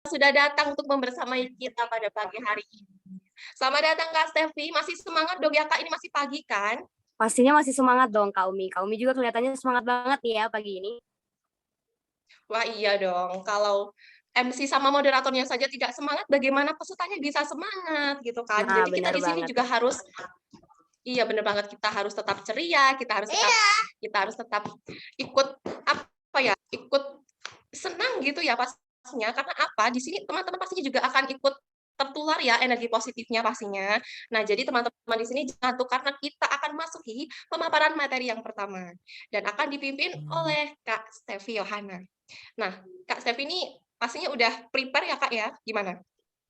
sudah datang untuk membersamai kita pada pagi hari ini. Selamat datang Kak Stefi, masih semangat dong ya Kak, ini masih pagi kan? Pastinya masih semangat dong Kak Umi. Kak Umi juga kelihatannya semangat banget nih ya pagi ini. Wah iya dong, kalau MC sama moderatornya saja tidak semangat, bagaimana pesertanya bisa semangat gitu kan? Nah, Jadi kita bener di sini banget. juga harus, iya bener banget, kita harus tetap ceria, kita harus tetap ikut apa ya, ikut senang gitu ya pastinya. Karena apa? Di sini teman-teman pastinya juga akan ikut tertular ya energi positifnya pastinya. Nah, jadi teman-teman di sini jangan tuh karena kita akan masuki pemaparan materi yang pertama dan akan dipimpin oleh Kak Stefi Yohana. Nah, Kak Stefi ini pastinya udah prepare ya Kak ya? Gimana?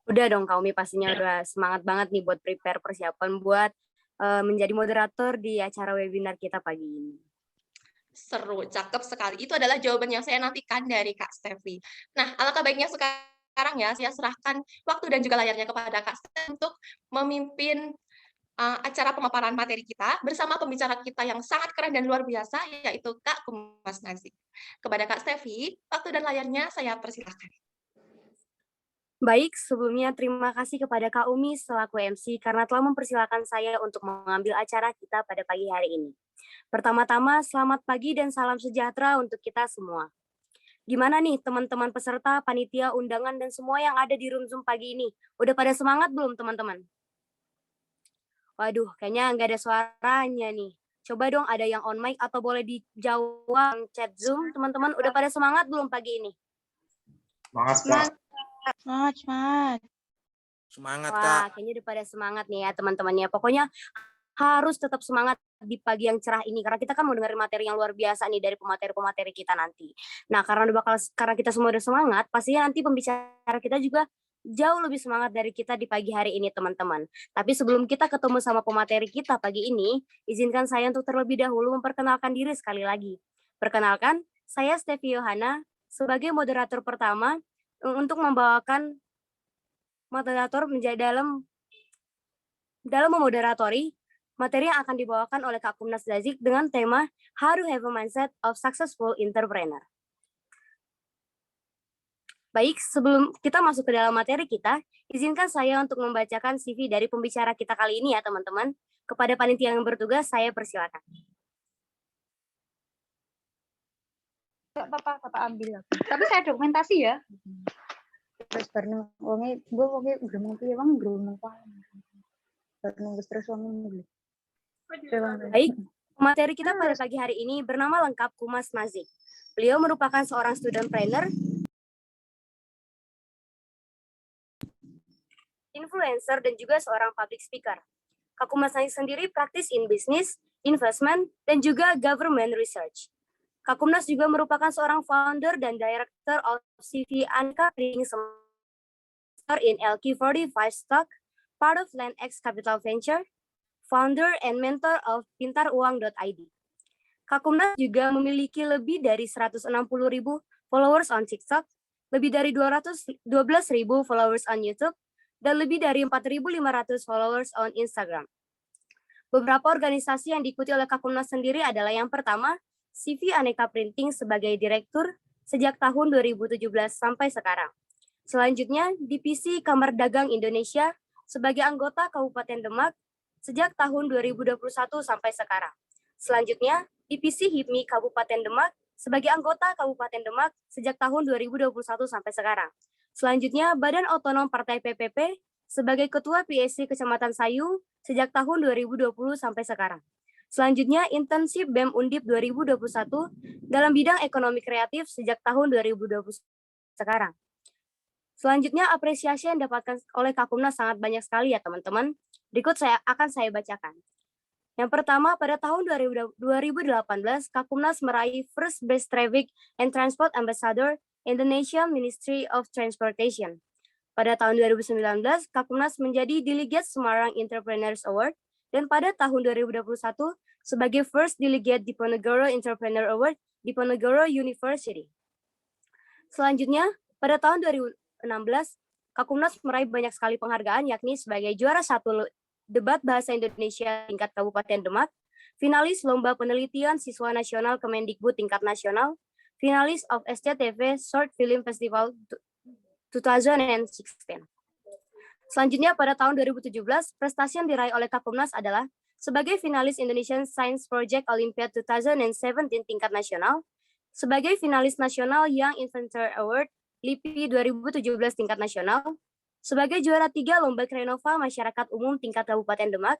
Udah dong Kak Umi pastinya udah semangat banget nih buat prepare persiapan buat menjadi moderator di acara webinar kita pagi ini. Seru, cakep sekali. Itu adalah jawaban yang saya nantikan dari Kak Stefi. Nah, alangkah baiknya sekarang ya, saya serahkan waktu dan juga layarnya kepada Kak Stefi untuk memimpin acara pemaparan materi kita bersama pembicara kita yang sangat keren dan luar biasa, yaitu Kak Kumas Nazik. Kepada Kak Stefi, waktu dan layarnya saya persilahkan. Baik, sebelumnya terima kasih kepada Kak Umi selaku MC karena telah mempersilahkan saya untuk mengambil acara kita pada pagi hari ini. Pertama-tama, selamat pagi dan salam sejahtera untuk kita semua. Gimana nih teman-teman peserta, panitia, undangan, dan semua yang ada di room Zoom pagi ini? Udah pada semangat belum teman-teman? Waduh, kayaknya nggak ada suaranya nih. Coba dong ada yang on mic atau boleh dijawab chat Zoom, teman-teman. Udah pada semangat belum pagi ini? Semangat, Kak. Semangat. Semangat, Kak. Wah, kayaknya udah pada semangat nih ya teman-temannya. Pokoknya harus tetap semangat di pagi yang cerah ini karena kita kan mau dengerin materi yang luar biasa nih dari pemateri-pemateri kita nanti. Nah, karena kita semua udah semangat, pastinya nanti pembicara kita juga jauh lebih semangat dari kita di pagi hari ini, teman-teman. Tapi sebelum kita ketemu sama pemateri kita pagi ini, izinkan saya untuk terlebih dahulu memperkenalkan diri sekali lagi. Perkenalkan, saya Stefi Yohana sebagai moderator pertama untuk membawakan moderator menjadi dalam memoderatori materi yang akan dibawakan oleh Kak Kumnas Dazik dengan tema How to Have a Mindset of Successful Entrepreneur. Baik, sebelum kita masuk ke dalam materi kita, izinkan saya untuk membacakan CV dari pembicara kita kali ini ya teman-teman. Kepada panitia yang bertugas, saya persilakan. Gak apa-apa, Bapak ambil. Tapi saya dokumentasi ya. Terus bareng wonge gue wonge gremeng piye wong gremeng pae. Bareng wis terus wonge. Baik, materi kita pada pagi hari ini bernama lengkap Kumas Nazik. Beliau merupakan seorang student planner, influencer, dan juga seorang public speaker. Kak Kumas Nazik sendiri praktis in business, investment, dan juga government research. Kak Kumnas juga merupakan seorang founder dan director of CV Anka Printing in LQ45 Stock, part of LandX Capital Venture, founder and mentor of pintaruang.id. Kak Kumnas juga memiliki lebih dari 160.000 followers on TikTok, lebih dari 212.000 followers on YouTube, dan lebih dari 4.500 followers on Instagram. Beberapa organisasi yang diikuti oleh Kak Kumnas sendiri adalah yang pertama, CV Aneka Printing sebagai direktur sejak tahun 2017 sampai sekarang. Selanjutnya, Divisi Kamar Dagang Indonesia sebagai anggota Kabupaten Demak sejak tahun 2021 sampai sekarang. Selanjutnya, Divisi HIPMI Kabupaten Demak sebagai anggota Kabupaten Demak sejak tahun 2021 sampai sekarang. Selanjutnya, Badan Otonom Partai PPP sebagai Ketua PSC Kecamatan Sayu sejak tahun 2020 sampai sekarang. Selanjutnya, internship BEM Undip 2021 dalam bidang ekonomi kreatif sejak tahun 2020 sekarang. Selanjutnya, apresiasi yang didapatkan oleh Kak Kumnas sangat banyak sekali ya teman-teman. Berikut saya bacakan. Yang pertama, pada tahun 2018, Kak Kumnas meraih First Best Traffic and Transport Ambassador Indonesia Ministry of Transportation. Pada tahun 2019, Kak Kumnas menjadi Delegate Semarang Entrepreneurs Award, dan pada tahun 2021 sebagai First Delegate Diponegoro Entrepreneur Award Diponegoro University. Selanjutnya, pada tahun 2016, Kak Kumnas meraih banyak sekali penghargaan, yakni sebagai juara 1 debat bahasa Indonesia tingkat Kabupaten Demak, finalis Lomba Penelitian Siswa Nasional Kemendikbud tingkat nasional, finalis of SCTV Short Film Festival 2016. Selanjutnya pada tahun 2017, prestasi yang diraih oleh Kakumnas adalah sebagai finalis Indonesian Science Project Olympiad 2017 tingkat nasional, sebagai finalis nasional Young Inventor Award LIPI 2017 tingkat nasional, sebagai juara 3 Lomba Krenova Masyarakat Umum tingkat Kabupaten Demak,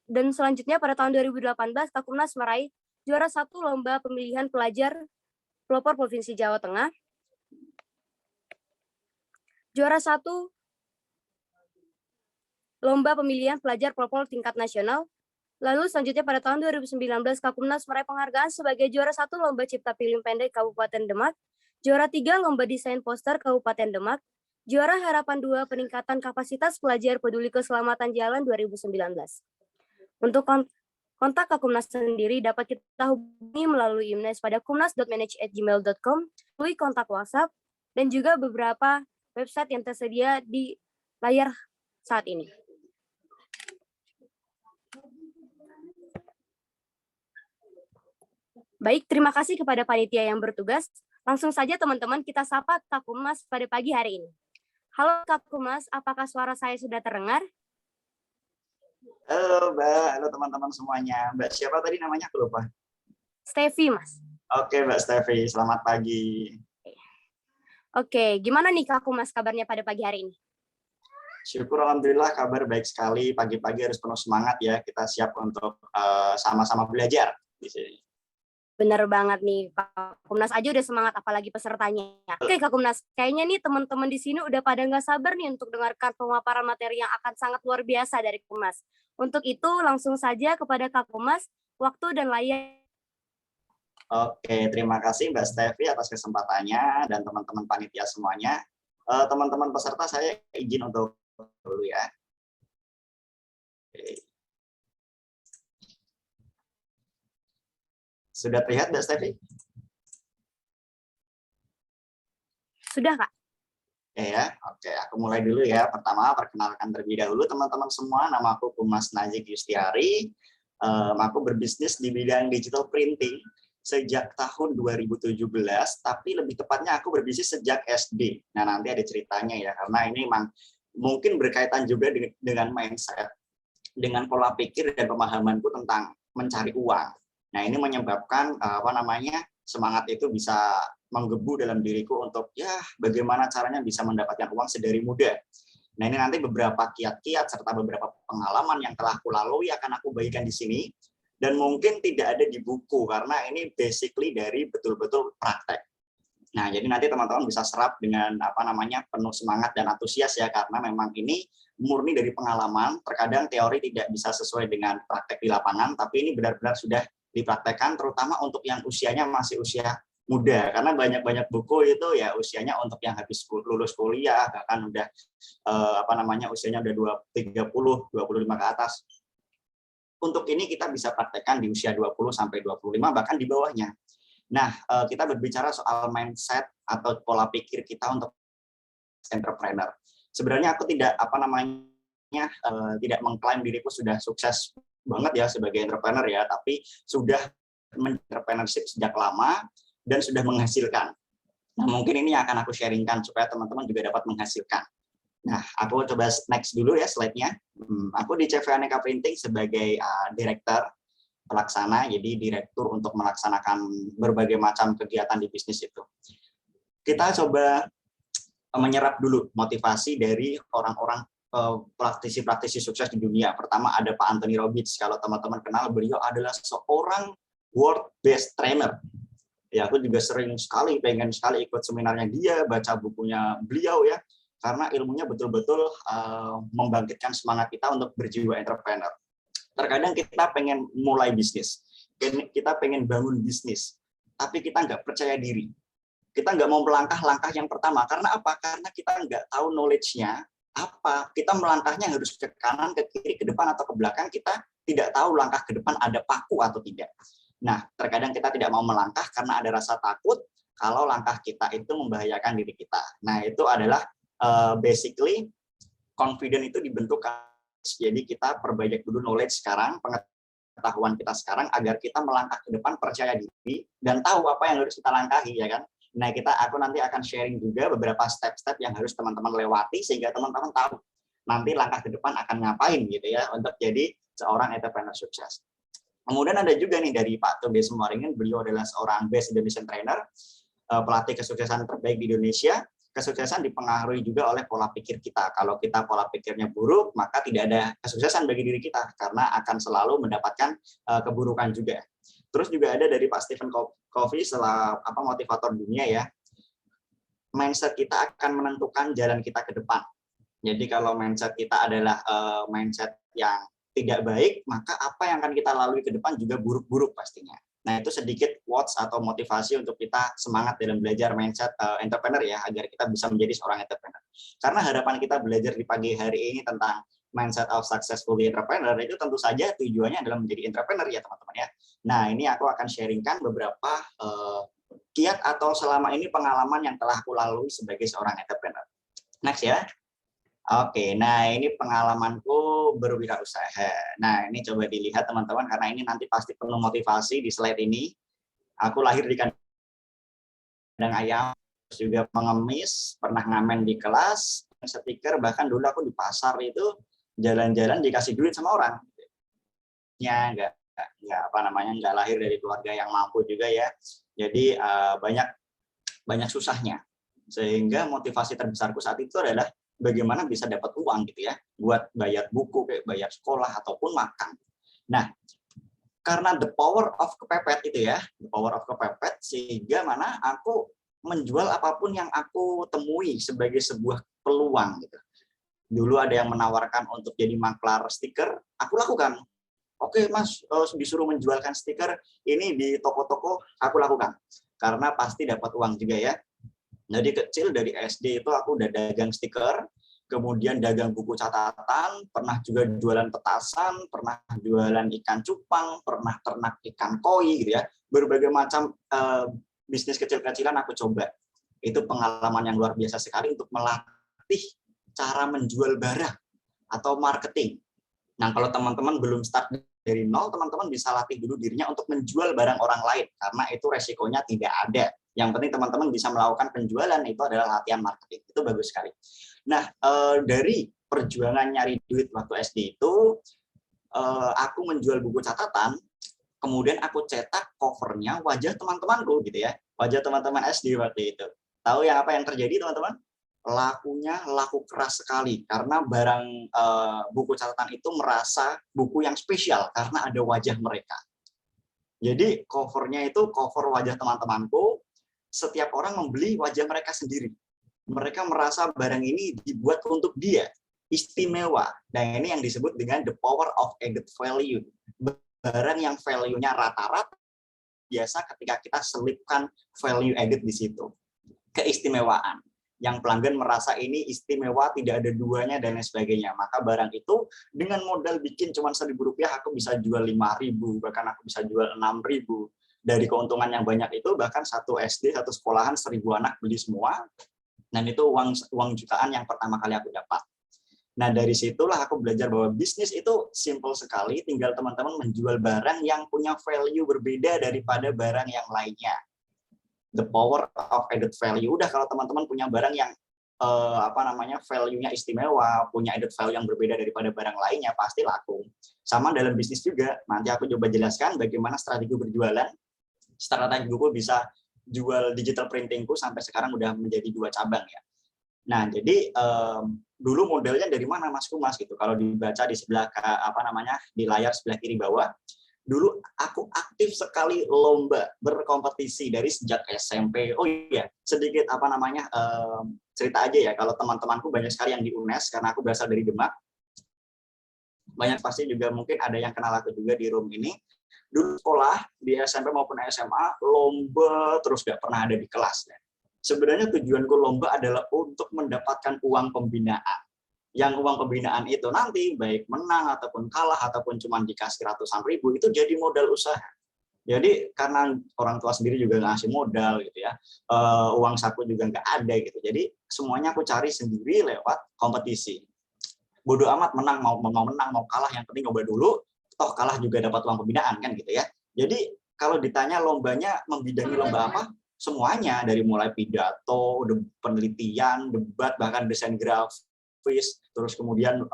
dan selanjutnya pada tahun 2018 Kakumnas meraih juara 1 Lomba Pemilihan Pelajar Pelopor Provinsi Jawa Tengah, juara 1 Lomba Pemilihan Pelajar Pelopor tingkat nasional. Lalu selanjutnya pada tahun 2019 Kakumnas meraih penghargaan sebagai juara 1 Lomba Cipta Film Pendek Kabupaten Demak, juara 3 Lomba Desain Poster Kabupaten Demak, juara Harapan 2 Peningkatan Kapasitas Pelajar Peduli Keselamatan Jalan 2019. Untuk kontak Kakumnas sendiri dapat kita hubungi melalui email pada kumnas.manage@gmail.com, melalui kontak WhatsApp, dan juga beberapa website yang tersedia di layar saat ini. Baik, terima kasih kepada panitia yang bertugas. Langsung saja teman-teman kita sapa Kakumnas pada pagi hari ini. Halo Kakumnas, apakah suara saya sudah terdengar? Halo Mbak, halo teman-teman semuanya. Mbak siapa tadi namanya? Aku lupa. Steffi, Mas. Oke Mbak Steffi, selamat pagi. Oke, gimana nih Kakumnas kabarnya pada pagi hari ini? Syukur alhamdulillah kabar baik sekali. Pagi-pagi harus penuh semangat ya. Kita siap untuk sama-sama belajar di sini. Bener banget nih, Kakumnas aja udah semangat, apalagi pesertanya. Oke Kakumnas, kayaknya nih teman-teman di sini udah pada nggak sabar nih untuk dengarkan pemaparan materi yang akan sangat luar biasa dari Kakumnas. Untuk itu langsung saja kepada Kakumnas, waktu dan layar. Oke, terima kasih Mbak Steffi atas kesempatannya dan teman-teman panitia semuanya. Teman-teman peserta saya izin untuk dulu ya. Oke. Sudah terlihat Mbak Steffi? Sudah Kak? Ya, oke. Aku mulai dulu ya. Pertama, perkenalkan terlebih dahulu teman-teman semua. Nama aku Kumas Nazik Yustiari. Aku berbisnis di bidang digital printing sejak tahun 2017, tapi lebih tepatnya aku berbisnis sejak SD. Nah, nanti ada ceritanya ya, karena ini memang mungkin berkaitan juga dengan mindset, dengan pola pikir dan pemahamanku tentang mencari uang. Nah, ini menyebabkan semangat itu bisa menggebu dalam diriku untuk ya bagaimana caranya bisa mendapatkan uang sedari muda. Nah, ini nanti beberapa kiat-kiat serta beberapa pengalaman yang telah aku lalui akan aku bagikan di sini. Dan mungkin tidak ada di buku karena ini basically dari betul-betul praktek. Nah, jadi nanti teman-teman bisa serap dengan penuh semangat dan antusias ya, karena memang ini murni dari pengalaman. Terkadang teori tidak bisa sesuai dengan praktek di lapangan, tapi ini benar-benar sudah dipraktekkan, terutama untuk yang usianya masih usia muda, karena banyak buku itu ya usianya untuk yang habis lulus kuliah, bahkan udah usianya udah 30, 25 ke atas. Untuk ini kita bisa praktekkan di usia 20 sampai 25 bahkan di bawahnya. Nah, kita berbicara soal mindset atau pola pikir kita untuk entrepreneur. Sebenarnya aku tidak tidak mengklaim diriku sudah sukses banget ya sebagai entrepreneur ya, tapi sudah entrepreneurship sejak lama dan sudah menghasilkan. Nah, mungkin ini yang akan aku sharingkan supaya teman-teman juga dapat menghasilkan. Nah, aku coba next dulu ya slide-nya. Aku di CV Aneka Printing sebagai direktur pelaksana, jadi direktur untuk melaksanakan berbagai macam kegiatan di bisnis itu. Kita coba menyerap dulu motivasi dari orang-orang praktisi-praktisi sukses di dunia. Pertama ada Pak Anthony Robbins. Kalau teman-teman kenal, beliau adalah seorang world-based trainer. Ya, aku juga pengen sekali ikut seminarnya dia, baca bukunya beliau ya. Karena ilmunya betul-betul membangkitkan semangat kita untuk berjiwa entrepreneur. Terkadang kita pengen mulai bisnis, kita pengen bangun bisnis, tapi kita nggak percaya diri. Kita nggak mau melangkah langkah yang pertama. Karena apa? Karena kita nggak tahu knowledge-nya apa. Kita melangkahnya harus ke kanan, ke kiri, ke depan, atau ke belakang. Kita tidak tahu langkah ke depan ada paku atau tidak. Nah, terkadang kita tidak mau melangkah karena ada rasa takut kalau langkah kita itu membahayakan diri kita. Nah, itu adalah basically confident itu dibentuk. Jadi kita perbanyak dulu knowledge sekarang, pengetahuan kita sekarang agar kita melangkah ke depan percaya diri dan tahu apa yang harus kita langkahi ya kan. Nah, aku nanti akan sharing juga beberapa step-step yang harus teman-teman lewati sehingga teman-teman tahu nanti langkah ke depan akan ngapain gitu ya untuk jadi seorang entrepreneur sukses. Kemudian ada juga nih dari Pak Tobe Sumaringin, beliau adalah seorang Best Indonesian Trainer, pelatih kesuksesan terbaik di Indonesia. Kesuksesan dipengaruhi juga oleh pola pikir kita. Kalau kita pola pikirnya buruk, maka tidak ada kesuksesan bagi diri kita karena akan selalu mendapatkan keburukan juga. Terus juga ada dari Pak Stephen Covey, motivator dunia ya. Mindset kita akan menentukan jalan kita ke depan. Jadi kalau mindset kita adalah mindset yang tidak baik, maka apa yang akan kita lalui ke depan juga buruk-buruk pastinya. Nah, itu sedikit quotes atau motivasi untuk kita semangat dalam belajar mindset entrepreneur ya, agar kita bisa menjadi seorang entrepreneur. Karena harapan kita belajar di pagi hari ini tentang mindset of successful entrepreneur itu tentu saja tujuannya adalah menjadi entrepreneur ya teman-teman ya. Nah, ini aku akan sharingkan beberapa kiat atau selama ini pengalaman yang telah aku lalui sebagai seorang entrepreneur. Next ya. Oke, nah ini pengalamanku berwirausaha. Nah, ini coba dilihat teman-teman, karena ini nanti pasti penuh motivasi di slide ini. Aku lahir di kandang ayam, juga pengemis, pernah ngamen di kelas, stiker, bahkan dulu aku di pasar itu jalan-jalan dikasih duit sama orang. Ya, nggak lahir dari keluarga yang mampu juga ya. Jadi banyak susahnya. Sehingga motivasi terbesarku saat itu adalah bagaimana bisa dapat uang gitu ya, buat bayar buku, kayak bayar sekolah ataupun makan. Nah, karena the power of kepepet itu ya, the power of kepepet, sehingga mana aku menjual apapun yang aku temui sebagai sebuah peluang gitu. Dulu ada yang menawarkan untuk jadi maklar stiker, aku lakukan. Oke Mas, disuruh menjualkan stiker ini di toko-toko, aku lakukan. Karena pasti dapat uang juga ya. Jadi kecil dari SD itu aku udah dagang stiker, kemudian dagang buku catatan, pernah juga jualan petasan, pernah jualan ikan cupang, pernah ternak ikan koi gitu ya. Berbagai macam bisnis kecil-kecilan aku coba. Itu pengalaman yang luar biasa sekali untuk melatih cara menjual barang atau marketing. Nah, kalau teman-teman belum start dari nol, teman-teman bisa latih dulu dirinya untuk menjual barang orang lain, karena itu resikonya tidak ada. Yang penting teman-teman bisa melakukan penjualan, itu adalah latihan marketing. Itu bagus sekali. Nah, dari perjuangan nyari duit waktu SD itu, aku menjual buku catatan, kemudian aku cetak covernya wajah teman-temanku gitu ya. Wajah teman-teman SD waktu itu. Tahu yang apa yang terjadi teman-teman? Lakunya laku keras sekali, karena barang buku catatan itu merasa buku yang spesial karena ada wajah mereka. Jadi covernya itu cover wajah teman-temanku, setiap orang membeli wajah mereka sendiri. Mereka merasa barang ini dibuat untuk dia, istimewa. Dan ini yang disebut dengan the power of added value. Barang yang value-nya rata-rata, biasa ketika kita selipkan value added di situ. Keistimewaan. Yang pelanggan merasa ini istimewa, tidak ada duanya, dan lain sebagainya. Maka barang itu dengan modal bikin cuma Rp1.000, aku bisa jual Rp5.000, bahkan aku bisa jual Rp6.000. Dari keuntungan yang banyak itu, bahkan satu SD, satu sekolahan 1.000 anak beli semua, dan itu uang jutaan yang pertama kali aku dapat. Nah, dari situlah aku belajar bahwa bisnis itu simple sekali, tinggal teman-teman menjual barang yang punya value berbeda daripada barang yang lainnya. The power of added value. Udah, kalau teman-teman punya barang yang value-nya istimewa, punya added value yang berbeda daripada barang lainnya, pasti laku. Sama dalam bisnis juga. Nanti aku coba jelaskan bagaimana strategi berjualan. Strategi gue bisa jual digital printingku sampai sekarang udah menjadi 2 cabang ya. Nah, jadi dulu modelnya dari mana Mas Kumas gitu. Kalau dibaca di sebelah di layar sebelah kiri bawah, dulu aku aktif sekali lomba berkompetisi dari sejak SMP. Oh iya, sedikit cerita aja ya. Kalau teman-temanku banyak sekali yang di UNES karena aku berasal dari Demak. Banyak pasti juga mungkin ada yang kenal aku juga di room ini. Dulu sekolah di SMP maupun SMA lomba terus gak pernah ada di kelas. Sebenarnya tujuanku lomba adalah untuk mendapatkan uang pembinaan. Yang uang pembinaan itu nanti baik menang ataupun kalah ataupun cuma dikasih ratusan ribu, itu jadi modal usaha. Jadi karena orang tua sendiri juga ngasih modal gitu ya, uang saku juga nggak ada gitu. Jadi semuanya aku cari sendiri lewat kompetisi. Bodoh amat menang mau menang mau kalah, yang penting coba dulu. Toh kalah juga dapat uang pembinaan kan gitu ya. Jadi kalau ditanya lombanya membidangi lomba apa, semuanya, dari mulai pidato, penelitian, debat, bahkan desain grafis, terus kemudian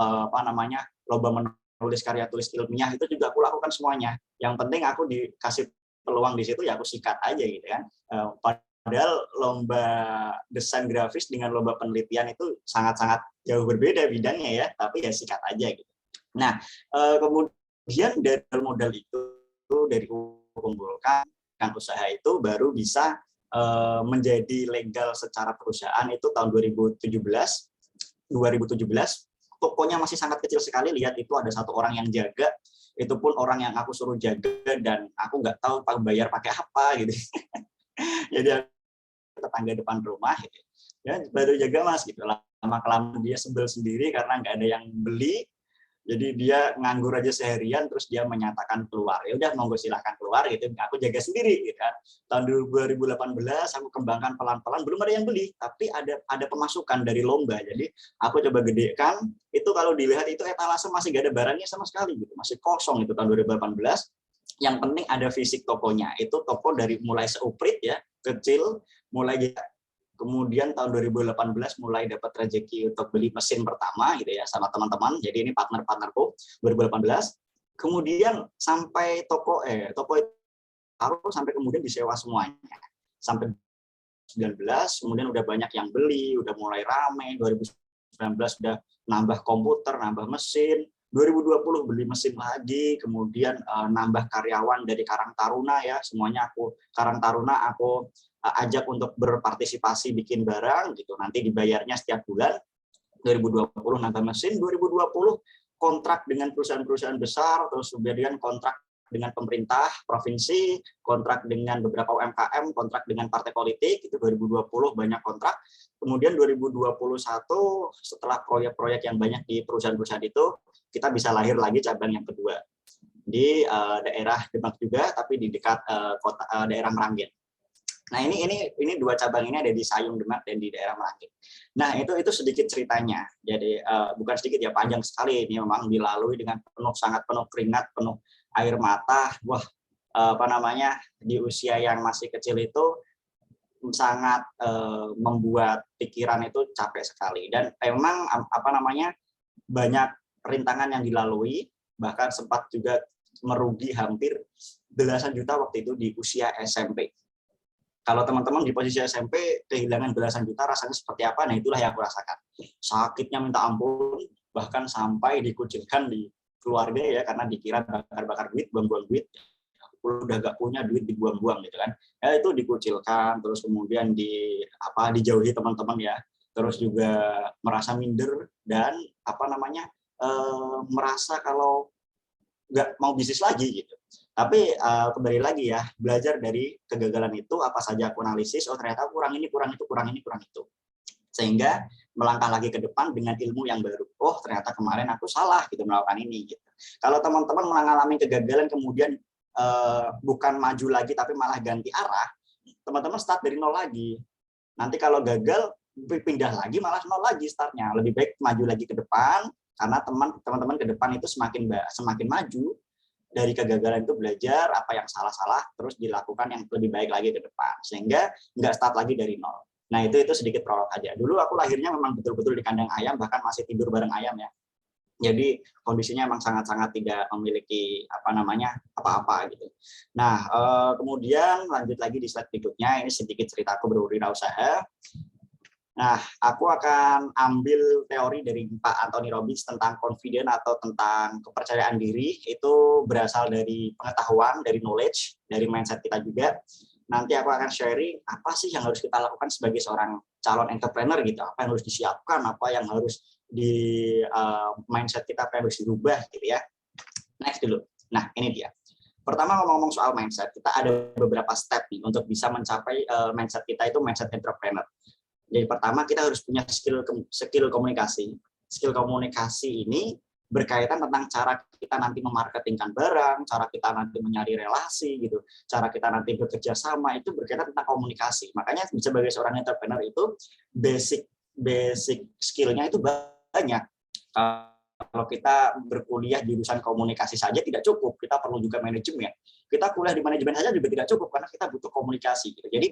lomba menulis karya tulis ilmiah, itu juga aku lakukan semuanya. Yang penting aku dikasih peluang di situ, ya aku sikat aja gitu kan. Padahal lomba desain grafis dengan lomba penelitian itu sangat-sangat jauh berbeda bidangnya ya, tapi ya sikat aja gitu. Nah, kemudian dari modal itu, dari kumpulkan usaha itu baru bisa menjadi legal secara perusahaan itu tahun 2017. Tokonya masih sangat kecil sekali, lihat itu ada satu orang yang jaga, itu pun orang yang aku suruh jaga dan aku nggak tahu bayar pakai apa gitu. Jadi tetangga depan rumah gitu. Ya baru jaga Mas gitu. Lama-kelamaan dia sebel sendiri karena nggak ada yang beli. Jadi dia nganggur aja seharian, terus dia menyatakan keluar. Ya udah, monggo silahkan keluar gitu. Aku jaga sendiri gitu kan. Tahun 2018 aku kembangkan pelan-pelan, belum ada yang beli, tapi ada pemasukan dari lomba. Jadi aku coba gedekan. Itu kalau dilihat itu etalase masih gak ada barangnya sama sekali gitu. Masih kosong itu tahun 2018. Yang penting ada fisik tokonya. Itu toko dari mulai seuprit ya, kecil, mulai kemudian tahun 2018 mulai dapat rezeki untuk beli mesin pertama gitu ya sama teman-teman. Jadi ini partnerku 2018. Kemudian sampai toko itu harus sampai kemudian disewa semuanya. Sampai 2019 kemudian udah banyak yang beli, udah mulai rame. 2019 udah nambah komputer, nambah mesin. 2020 beli mesin lagi, kemudian nambah karyawan dari Karang Taruna ya, semuanya Karang Taruna aku ajak untuk berpartisipasi bikin barang gitu, nanti dibayarnya setiap bulan. 2020 nambah mesin, 2020 kontrak dengan perusahaan-perusahaan besar, terus kemudian kontrak dengan pemerintah provinsi, kontrak dengan beberapa UMKM, kontrak dengan partai politik, itu 2020 banyak kontrak. Kemudian 2021 setelah proyek-proyek yang banyak di perusahaan-perusahaan itu, kita bisa lahir lagi cabang yang kedua di daerah Demak juga, tapi di dekat daerah Meranggen. Nah ini dua cabang ini ada di Sayung Demak dan di daerah Meranggen. Nah itu sedikit ceritanya. Jadi bukan sedikit ya, panjang sekali. Ini memang dilalui dengan sangat penuh keringat, penuh air mata. Wah, di usia yang masih kecil itu sangat membuat pikiran itu capek sekali. Dan memang banyak rintangan yang dilalui, bahkan sempat juga merugi hampir belasan juta waktu itu di usia SMP. Kalau teman-teman di posisi SMP kehilangan belasan juta rasanya seperti apa? Nah itulah yang aku rasakan. Sakitnya minta ampun, bahkan sampai dikucilkan di keluarga ya, karena dikira bakar-bakar duit, buang-buang duit. Udah gak punya duit dibuang-buang gitu kan. Ya itu dikucilkan, terus kemudian dijauhi teman-teman ya. Terus juga merasa minder dan merasa kalau nggak mau bisnis lagi gitu. Tapi kembali lagi ya, belajar dari kegagalan itu, apa saja aku analisis, oh ternyata kurang ini, kurang itu, kurang ini, kurang itu. Sehingga melangkah lagi ke depan dengan ilmu yang baru. Oh ternyata kemarin aku salah gitu melakukan ini gitu. Kalau teman-teman mengalami kegagalan kemudian bukan maju lagi tapi malah ganti arah, teman-teman start dari nol lagi. Nanti kalau gagal pindah lagi malah nol lagi startnya. Lebih baik maju lagi ke depan, karena teman-teman ke depan itu semakin maju. Dari kegagalan itu belajar apa yang salah-salah, terus dilakukan yang lebih baik lagi ke depan, sehingga nggak start lagi dari nol. Nah itu sedikit prolog aja. Dulu aku lahirnya memang betul-betul di kandang ayam, bahkan masih tidur bareng ayam ya. Jadi kondisinya memang sangat-sangat tidak memiliki apa-apa gitu. Nah kemudian lanjut lagi di slide berikutnya, ini sedikit ceritaku berwirausaha. Nah, aku akan ambil teori dari Pak Anthony Robbins tentang confident atau tentang kepercayaan diri. Itu berasal dari pengetahuan, dari knowledge, dari mindset kita juga. Nanti aku akan sharing apa sih yang harus kita lakukan sebagai seorang calon entrepreneur gitu. Apa yang harus disiapkan, apa yang harus di mindset kita, apa yang harus dirubah gitu ya. Next dulu. Nah, ini dia. Pertama ngomong soal mindset, kita ada beberapa step nih untuk bisa mencapai mindset kita itu mindset entrepreneur. Jadi pertama kita harus punya skill komunikasi. Skill komunikasi ini berkaitan tentang cara kita nanti memarketingkan barang, cara kita nanti mencari relasi gitu, cara kita nanti bekerja sama, itu berkaitan tentang komunikasi. Makanya sebagai seorang entrepreneur itu basic skill-nya itu banyak. Kalau kita berkuliah jurusan komunikasi saja tidak cukup, kita perlu juga manajemen. Kita kuliah di manajemen saja juga tidak cukup karena kita butuh komunikasi. Gitu. Jadi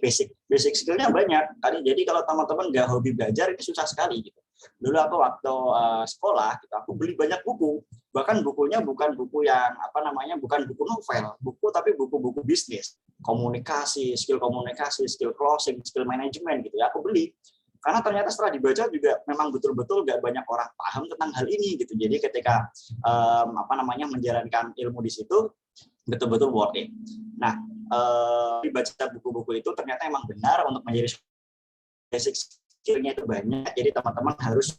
basic skill-nya banyak. Jadi kalau teman-teman nggak hobi belajar itu susah sekali. Gitu. Dulu aku waktu sekolah, gitu, aku beli banyak buku. Bahkan bukunya bukan buku yang bukan buku novel, tapi buku-buku bisnis, komunikasi, skill closing, skill manajemen gitu ya. Aku beli. Karena ternyata setelah dibaca juga memang betul-betul nggak banyak orang paham tentang hal ini gitu. Jadi ketika menjalankan ilmu di situ betul-betul worth it. Nah, dibaca buku-buku itu ternyata emang benar untuk menjadi basic skill-nya itu banyak. Jadi teman-teman harus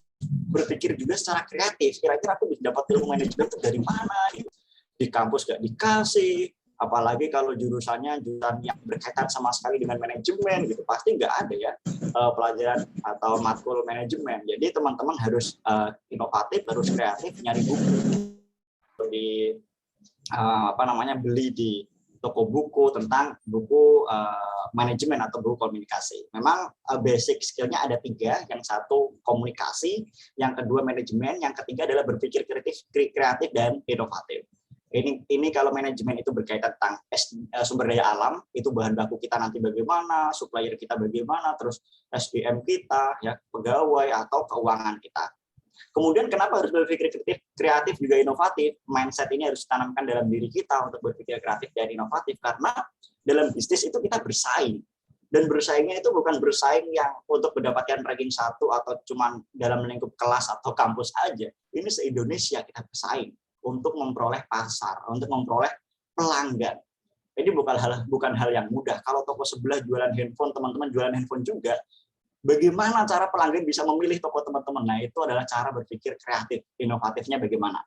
berpikir juga secara kreatif. Kira-kira aku bisa dapat ilmu manajemen itu dari mana? Gitu. Di kampus nggak dikasih. Apalagi kalau jurusan yang berkaitan sama sekali dengan manajemen gitu, pasti nggak ada ya pelajaran atau matkul manajemen. Jadi teman-teman harus inovatif, harus kreatif, nyari buku beli di toko buku tentang buku manajemen atau buku komunikasi. Memang basic skill-nya ada 3, yang satu komunikasi, yang kedua manajemen, yang ketiga adalah berpikir kreatif dan inovatif. Ini kalau manajemen itu berkaitan tentang sumber daya alam, itu bahan baku kita nanti bagaimana, supplier kita bagaimana, terus SDM kita, ya pegawai atau keuangan kita. Kemudian kenapa harus berpikir kreatif juga inovatif? Mindset ini harus ditanamkan dalam diri kita untuk berpikir kreatif dan inovatif, karena dalam bisnis itu kita bersaing. Dan bersaingnya itu bukan bersaing yang untuk mendapatkan ranking 1 atau cuma dalam lingkup kelas atau kampus aja. Ini se-Indonesia kita bersaing untuk memperoleh pasar, untuk memperoleh pelanggan. Ini bukan hal yang mudah. Kalau toko sebelah jualan handphone, teman-teman jualan handphone juga, bagaimana cara pelanggan bisa memilih toko teman-teman? Nah, itu adalah cara berpikir kreatif, inovatifnya bagaimana.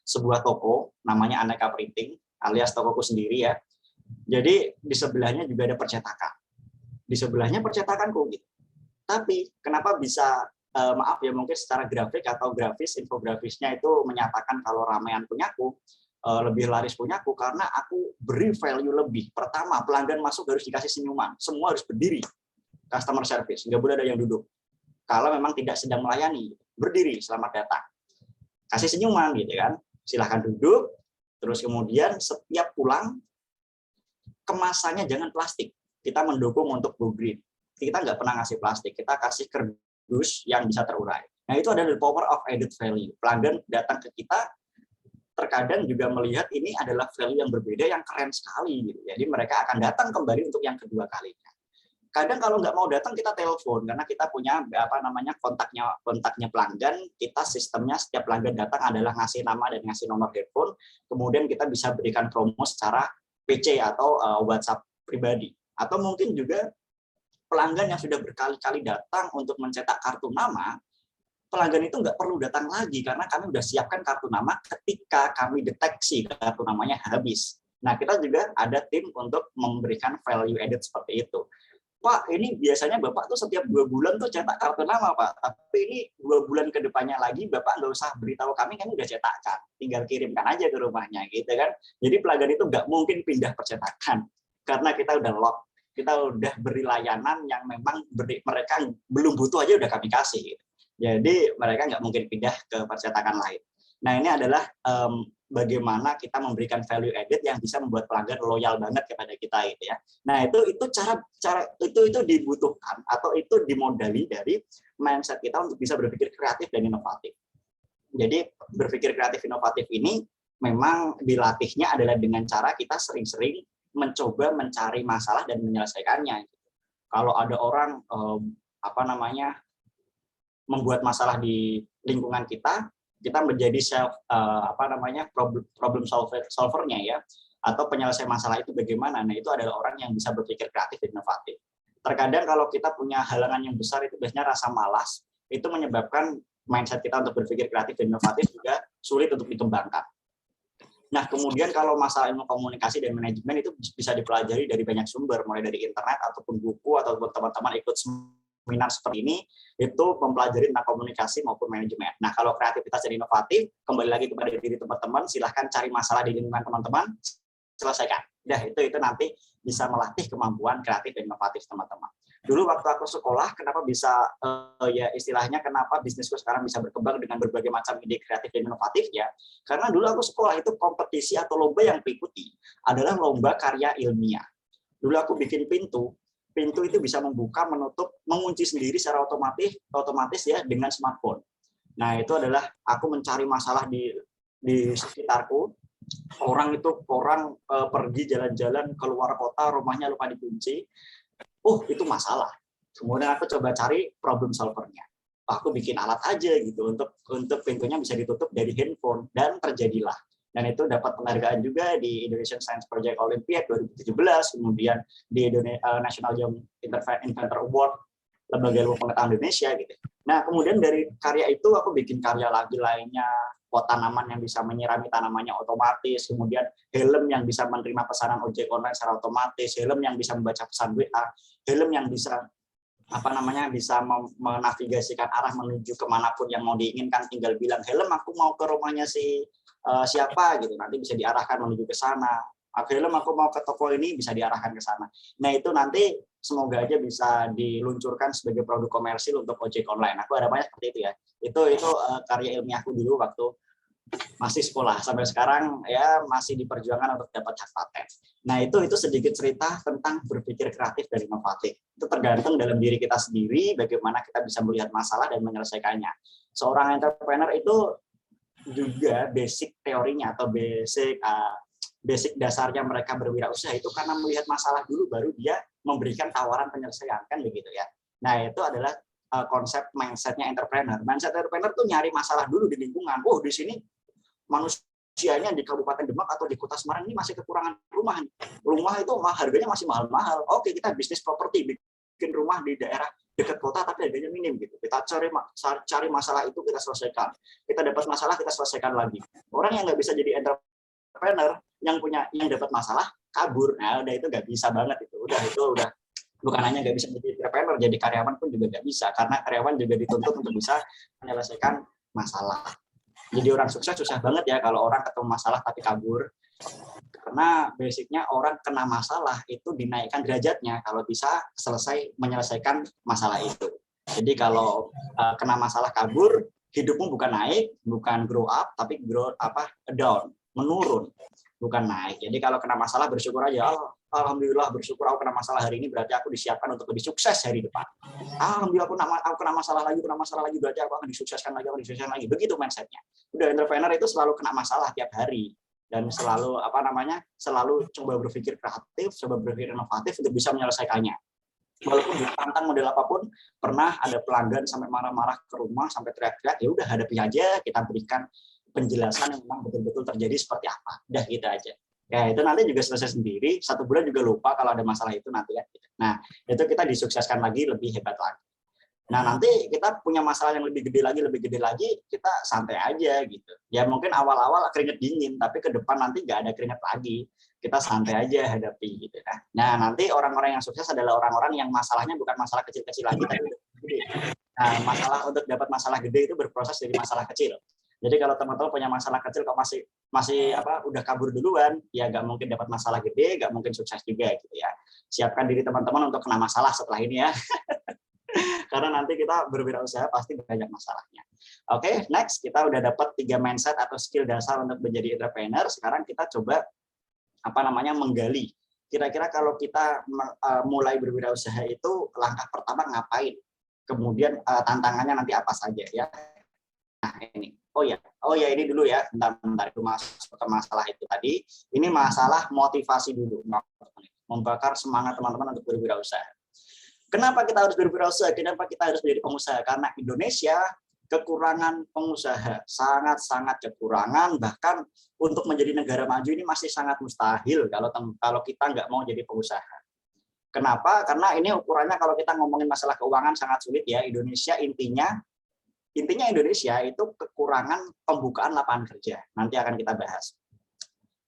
Sebuah toko, namanya Aneka Printing, alias tokoku sendiri ya. Jadi, di sebelahnya juga ada percetakan. Di sebelahnya percetakanku. Gitu. Tapi, kenapa bisa mungkin secara grafik atau infografisnya itu menyatakan kalau ramean punyaku, lebih laris punyaku, karena aku beri value lebih. Pertama, pelanggan masuk harus dikasih senyuman, semua harus berdiri, customer service, nggak boleh ada yang duduk. Kalau memang tidak sedang melayani, berdiri, selamat datang, kasih senyuman, gitu kan, silahkan duduk, terus kemudian setiap pulang, kemasannya jangan plastik, kita mendukung untuk go green. Kita nggak pernah ngasih plastik, kita kasih kardus yang bisa terurai. Nah, itu adalah the power of added value. Pelanggan datang ke kita, terkadang juga melihat ini adalah value yang berbeda, yang keren sekali. Gitu. Jadi mereka akan datang kembali untuk yang kedua kalinya. Kadang kalau nggak mau datang, kita telepon, karena kita punya kontaknya pelanggan. Kita sistemnya setiap pelanggan datang adalah ngasih nama dan ngasih nomor telepon. Kemudian kita bisa berikan promo secara PC atau WhatsApp pribadi. Atau mungkin juga pelanggan yang sudah berkali-kali datang untuk mencetak kartu nama, pelanggan itu nggak perlu datang lagi karena kami sudah siapkan kartu nama ketika kami deteksi kartu namanya habis. Nah, kita juga ada tim untuk memberikan value added seperti itu. Pak, ini biasanya Bapak tuh setiap 2 bulan tuh cetak kartu nama, Pak. Tapi ini 2 bulan ke depannya lagi, Bapak nggak usah beritahu kami udah cetakkan. Tinggal kirimkan aja ke rumahnya, gitu kan. Jadi pelanggan itu nggak mungkin pindah percetakan karena kita udah lock. Kita udah beri layanan yang memang mereka belum butuh aja udah kami kasih. Gitu. Jadi mereka nggak mungkin pindah ke percetakan lain. Nah, ini adalah bagaimana kita memberikan value added yang bisa membuat pelanggan loyal banget kepada kita, gitu ya. Nah, itu cara itu dibutuhkan atau itu dimodali dari mindset kita untuk bisa berpikir kreatif dan inovatif. Jadi berpikir kreatif inovatif ini memang dilatihnya adalah dengan cara kita sering-sering mencoba mencari masalah dan menyelesaikannya. Kalau ada orang membuat masalah di lingkungan kita menjadi problem solvernya ya, atau penyelesai masalah itu bagaimana. Nah, itu adalah orang yang bisa berpikir kreatif dan inovatif. Terkadang kalau kita punya halangan yang besar itu biasanya rasa malas, itu menyebabkan mindset kita untuk berpikir kreatif dan inovatif juga sulit untuk dikembangkan. Nah, kemudian kalau masalah ilmu komunikasi dan manajemen itu bisa dipelajari dari banyak sumber, mulai dari internet ataupun buku, ataupun teman-teman ikut seminar seperti ini, itu mempelajari tentang komunikasi maupun manajemen. Nah, kalau kreativitas dan inovatif, kembali lagi kepada diri teman-teman, silahkan cari masalah di lingkungan teman-teman, selesaikan. Itu nanti bisa melatih kemampuan kreatif dan inovatif teman-teman. Dulu waktu aku sekolah, kenapa bisa ya istilahnya kenapa bisnisku sekarang bisa berkembang dengan berbagai macam ide kreatif dan inovatif ya? Karena dulu aku sekolah itu kompetisi atau lomba yang diikuti adalah lomba karya ilmiah. Dulu aku bikin pintu itu bisa membuka, menutup, mengunci sendiri secara otomatis ya dengan smartphone. Nah itu adalah aku mencari masalah di sekitarku. Orang pergi jalan-jalan keluar kota, rumahnya lupa dikunci. Itu masalah. Kemudian aku coba cari problem solvernya. Aku bikin alat aja gitu untuk pintunya bisa ditutup dari handphone dan terjadilah. Dan itu dapat penghargaan juga di Indonesian Science Project Olympiad 2017, kemudian di National Young Inventor Award, Lembaga Ilmu Pengetahuan Indonesia gitu. Nah, kemudian dari karya itu aku bikin karya lagi lainnya, pot tanaman yang bisa menyirami tanamannya otomatis, kemudian helm yang bisa menerima pesanan ojek online secara otomatis, helm yang bisa membaca pesan WA, helm yang bisa bisa menavigasikan arah menuju kemanapun yang mau diinginkan, tinggal bilang helm aku mau ke rumahnya si siapa gitu, nanti bisa diarahkan menuju ke sana. Helm aku mau ke toko ini, bisa diarahkan ke sana. Nah itu nanti semoga aja bisa diluncurkan sebagai produk komersil untuk ojek online. Aku harapannya seperti itu ya. Itu karya ilmiahku dulu waktu masih sekolah, sampai sekarang ya masih diperjuangkan untuk dapat hak paten. Nah itu sedikit cerita tentang berpikir kreatif dan inovatif. Itu tergantung dalam diri kita sendiri bagaimana kita bisa melihat masalah dan menyelesaikannya. Seorang entrepreneur itu juga basic teorinya atau basic dasarnya mereka berwirausaha itu karena melihat masalah dulu baru dia memberikan tawaran penyelesaian, kan begitu ya. Nah itu adalah konsep mindsetnya entrepreneur. Mindset entrepreneur tuh nyari masalah dulu di lingkungan. Di sini manusianya di Kabupaten Demak atau di Kota Semarang ini masih kekurangan rumah. Rumah itu harganya masih mahal-mahal. Oke, kita bisnis properti, bikin rumah di daerah dekat kota tapi harganya minim gitu. Kita cari masalah itu, kita selesaikan. Kita dapat masalah, kita selesaikan lagi. Orang yang nggak bisa jadi entrepreneur, yang dapat masalah kabur. Nah, udah itu nggak bisa banget itu. Udah bukan hanya nggak bisa jadi entrepreneur, jadi karyawan pun juga nggak bisa, karena karyawan juga dituntut untuk bisa menyelesaikan masalah. Jadi orang sukses susah banget ya kalau orang ketemu masalah tapi kabur, karena basicnya orang kena masalah itu dinaikkan derajatnya kalau bisa menyelesaikan masalah itu. Jadi kalau kena masalah kabur, hidupmu bukan naik, bukan grow up, tapi down, menurun, bukan naik. Jadi kalau kena masalah bersyukur aja. Alhamdulillah bersyukur aku kena masalah hari ini, berarti aku disiapkan untuk lebih sukses hari depan. Alhamdulillah aku kena masalah lagi, berarti aku akan disukseskan lagi. Begitu mindsetnya. Udah entrepreneur itu selalu kena masalah tiap hari dan selalu selalu coba berpikir kreatif, coba berpikir inovatif untuk bisa menyelesaikannya. Walaupun ditantang model apapun, pernah ada pelanggan sampai marah-marah ke rumah, sampai teriak-teriak, ya udah hadapi aja, kita berikan penjelasan yang memang betul-betul terjadi seperti apa. Udah gitu aja. Ya itu nanti juga selesai sendiri, 1 bulan juga lupa kalau ada masalah itu nanti ya. Nah itu kita disukseskan lagi, lebih hebat lagi. Nah nanti kita punya masalah yang lebih gede lagi, kita santai aja gitu. Ya mungkin awal-awal keringet dingin, tapi ke depan nanti nggak ada keringet lagi. Kita santai aja hadapi gitu kan. Nah nanti orang-orang yang sukses adalah orang-orang yang masalahnya bukan masalah kecil-kecil lagi, tapi gede. Nah masalah untuk dapat masalah gede itu berproses dari masalah kecil. Jadi kalau teman-teman punya masalah kecil kok masih udah kabur duluan, ya nggak mungkin dapat masalah gede, nggak mungkin sukses juga gitu ya. Siapkan diri teman-teman untuk kena masalah setelah ini ya. Karena nanti kita berwirausaha pasti banyak masalahnya. Oke, next kita udah dapat 3 mindset atau skill dasar untuk menjadi entrepreneur. Sekarang kita coba menggali. Kira-kira kalau kita mulai berwirausaha itu langkah pertama ngapain? Kemudian tantangannya nanti apa saja ya. Nah, ini. Oh ya ini dulu ya. Bentar itu masuk ke masalah itu tadi. Ini masalah motivasi dulu. Membakar semangat teman-teman untuk berwirausaha. Kenapa kita harus berwirausaha? Kenapa kita harus menjadi pengusaha? Karena Indonesia kekurangan pengusaha, sangat-sangat kekurangan. Bahkan untuk menjadi negara maju ini masih sangat mustahil kalau kita nggak mau jadi pengusaha. Kenapa? Karena ini ukurannya kalau kita ngomongin masalah keuangan sangat sulit ya. Indonesia intinya Indonesia itu kekurangan pembukaan lapangan kerja. Nanti akan kita bahas.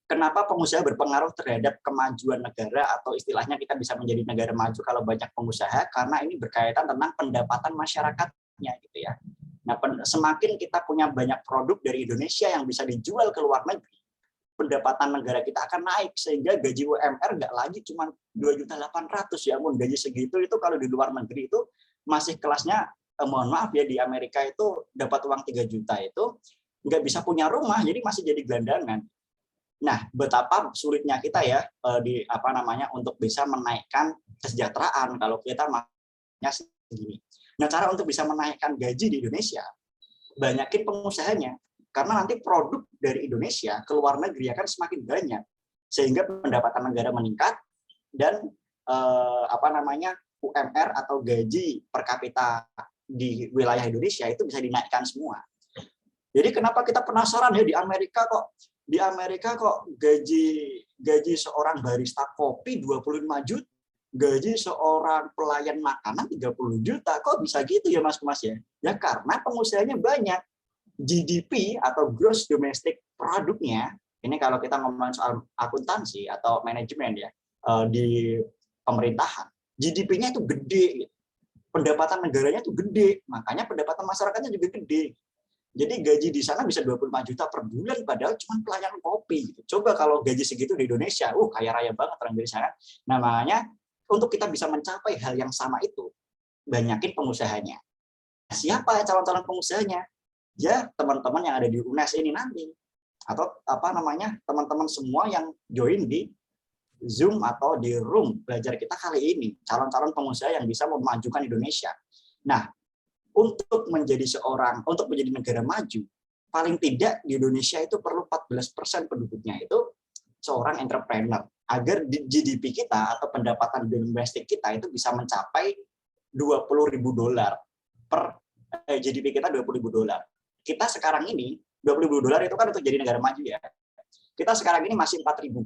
Kenapa pengusaha berpengaruh terhadap kemajuan negara atau istilahnya kita bisa menjadi negara maju kalau banyak pengusaha? Karena ini berkaitan tentang pendapatan masyarakatnya gitu ya. Nah, semakin kita punya banyak produk dari Indonesia yang bisa dijual ke luar negeri, pendapatan negara kita akan naik sehingga gaji UMR nggak lagi cuma 2.800.000 ya, ampun gaji segitu itu kalau di luar negeri itu masih kelasnya mohon maaf ya, di Amerika itu dapat uang 3 juta itu nggak bisa punya rumah, jadi masih jadi gelandangan. Nah, betapa sulitnya kita ya di apa namanya untuk bisa menaikkan kesejahteraan kalau kita makanya segini. Nah, cara untuk bisa menaikkan gaji di Indonesia, banyakin pengusahanya. Karena nanti produk dari Indonesia ke luar negeri akan semakin banyak, sehingga pendapatan negara meningkat dan UMR atau gaji per kapita di wilayah Indonesia itu bisa dinaikkan semua. Jadi kenapa kita penasaran ya di Amerika kok gaji seorang barista kopi 25 juta, gaji seorang pelayan makanan 30 juta, kok bisa gitu ya Mas ya? Ya karena pengusahanya banyak. GDP atau gross domestic produknya, ini kalau kita ngomong soal akuntansi atau manajemen ya di pemerintahan, GDP-nya itu gede, pendapatan negaranya itu gede, makanya pendapatan masyarakatnya juga gede. Jadi gaji di sana bisa 25 juta per bulan padahal cuma pelayan kopi. Coba kalau gaji segitu di Indonesia, kaya raya banget orang dari sana. Nah, makanya untuk kita bisa mencapai hal yang sama itu, banyakin pengusahanya. Siapa calon-calon pengusahanya? Ya teman-teman yang ada di UNES ini nanti, atau teman-teman semua yang join di Zoom atau di room belajar kita kali ini, calon-calon pengusaha yang bisa memajukan Indonesia. Nah, untuk menjadi negara maju, paling tidak di Indonesia itu perlu 14% penduduknya itu seorang entrepreneur, agar GDP kita atau pendapatan domestik kita itu bisa mencapai $20.000 per GDP kita $20.000. Kita sekarang ini $20.000 itu kan untuk jadi negara maju ya. Kita sekarang ini masih 4.000.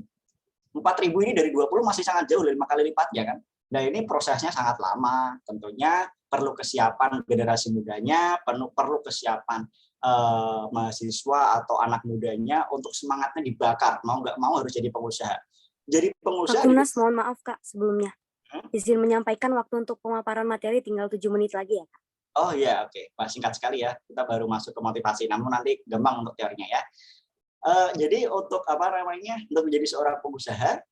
4.000 ini dari 20 masih sangat jauh, 5 kali lipat ya kan. Nah, ini prosesnya sangat lama. Tentunya perlu kesiapan generasi mudanya, perlu kesiapan mahasiswa atau anak mudanya untuk semangatnya dibakar, mau nggak mau harus jadi pengusaha. Jadi pengusaha. Mas, mohon maaf Kak sebelumnya. Izin menyampaikan waktu untuk pemaparan materi tinggal 7 menit lagi ya Kak. Oh iya, oke. Singkat sekali ya. Kita baru masuk ke motivasi. Namun nanti gampang untuk teorinya ya. Jadi untuk untuk menjadi seorang pengusaha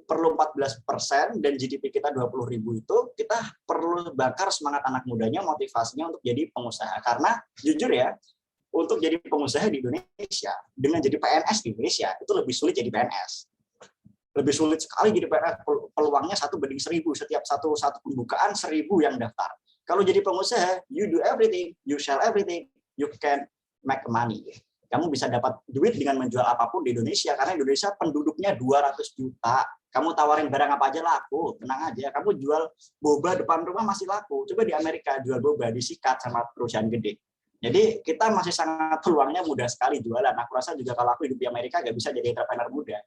perlu 14% dan GDP kita 20.000 itu kita perlu bakar semangat anak mudanya, motivasinya untuk jadi pengusaha. Karena jujur ya, untuk jadi pengusaha di Indonesia dengan jadi PNS di Indonesia itu lebih sulit jadi PNS. Lebih sulit sekali jadi PNS. Peluangnya 1:1000, setiap satu pembukaan 1000 yang daftar. Kalau jadi pengusaha, you do everything, you sell everything, you can make money. Kamu bisa dapat duit dengan menjual apapun di Indonesia, karena Indonesia penduduknya 200 juta. Kamu tawarin barang apa aja laku, tenang aja. Kamu jual boba depan rumah masih laku. Coba di Amerika jual boba disikat sama perusahaan gede. Jadi kita masih sangat peluangnya mudah sekali jualan. Aku rasa juga kalau aku hidup di Amerika nggak bisa jadi entrepreneur muda.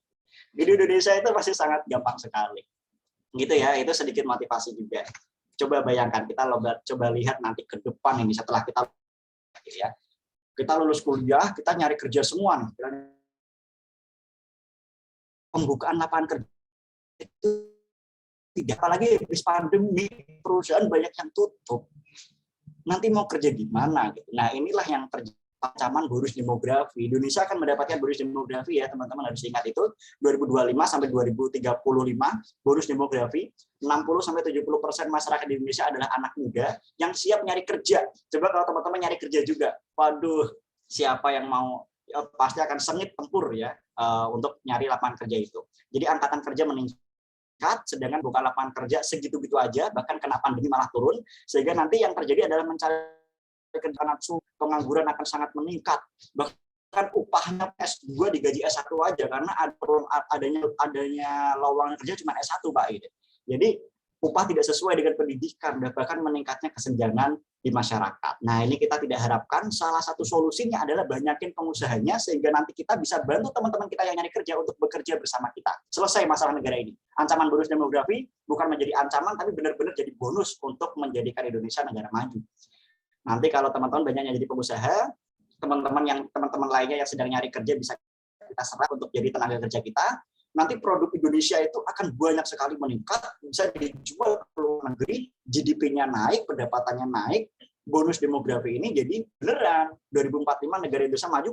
Di Indonesia itu masih sangat gampang sekali. Gitu ya, itu sedikit motivasi juga. Coba bayangkan, kita coba lihat nanti ke depan ini setelah kita ya. Kita lulus kuliah, kita nyari kerja semua nih. Pembukaan lapangan kerja itu tidak, apalagi habis pandemi, perusahaan banyak yang tutup. Nanti mau kerja di mana gitu. Nah, inilah yang terjadi ancaman bonus demografi. Indonesia akan mendapatkan bonus demografi ya, teman-teman harus ingat itu 2025 sampai 2035 bonus demografi. 60-70% masyarakat di Indonesia adalah anak muda yang siap nyari kerja. Coba kalau teman-teman nyari kerja juga, waduh, siapa yang mau, ya, pasti akan sengit tempur ya untuk nyari lapangan kerja itu. Jadi angkatan kerja meningkat, sedangkan buka lapangan kerja segitu-gitu aja, bahkan kena pandemi malah turun, sehingga nanti yang terjadi adalah mencari kerja, pengangguran akan sangat meningkat. Bahkan upahnya S2 digaji S1 aja karena adanya lowongan kerja cuma S1 Pak gitu. Jadi upah tidak sesuai dengan pendidikan, bahkan meningkatnya kesenjangan di masyarakat. Nah, ini kita tidak harapkan. Salah satu solusinya adalah banyakin pengusahanya sehingga nanti kita bisa bantu teman-teman kita yang nyari kerja untuk bekerja bersama kita. Selesai masalah negara ini. Ancaman bonus demografi bukan menjadi ancaman, tapi benar-benar jadi bonus untuk menjadikan Indonesia negara maju. Nanti kalau teman-teman banyaknya jadi pengusaha, teman-teman lainnya yang sedang nyari kerja bisa kita serap untuk jadi tenaga kerja kita. Nanti produk Indonesia itu akan banyak sekali meningkat, bisa dijual ke luar negeri, GDP-nya naik, pendapatannya naik, bonus demografi ini jadi beneran 2045 negara Indonesia maju,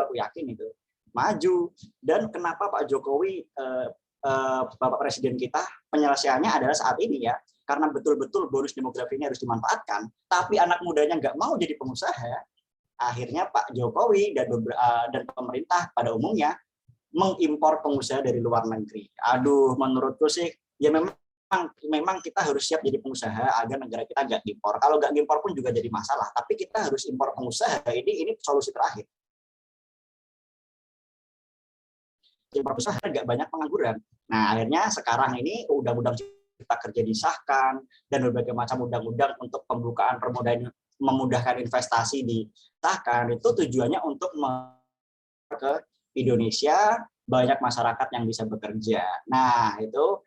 aku yakin itu. maju. Dan kenapa Pak Jokowi, Bapak Presiden kita, penyelesaiannya adalah saat ini ya, karena betul-betul bonus demografi ini harus dimanfaatkan, tapi anak mudanya nggak mau jadi pengusaha, akhirnya Pak Jokowi dan pemerintah pada umumnya mengimpor pengusaha dari luar negeri. Aduh, menurutku sih ya memang kita harus siap jadi pengusaha agar negara kita nggak impor. Kalau nggak impor pun juga jadi masalah, tapi kita harus impor pengusaha. Ini solusi terakhir. Impor pengusaha nggak banyak pengangguran. Nah, akhirnya sekarang ini undang-undang Cipta Kerja disahkan dan berbagai macam undang-undang untuk pembukaan memudahkan investasi disahkan. Itu tujuannya untuk ke Indonesia banyak masyarakat yang bisa bekerja. Nah, itu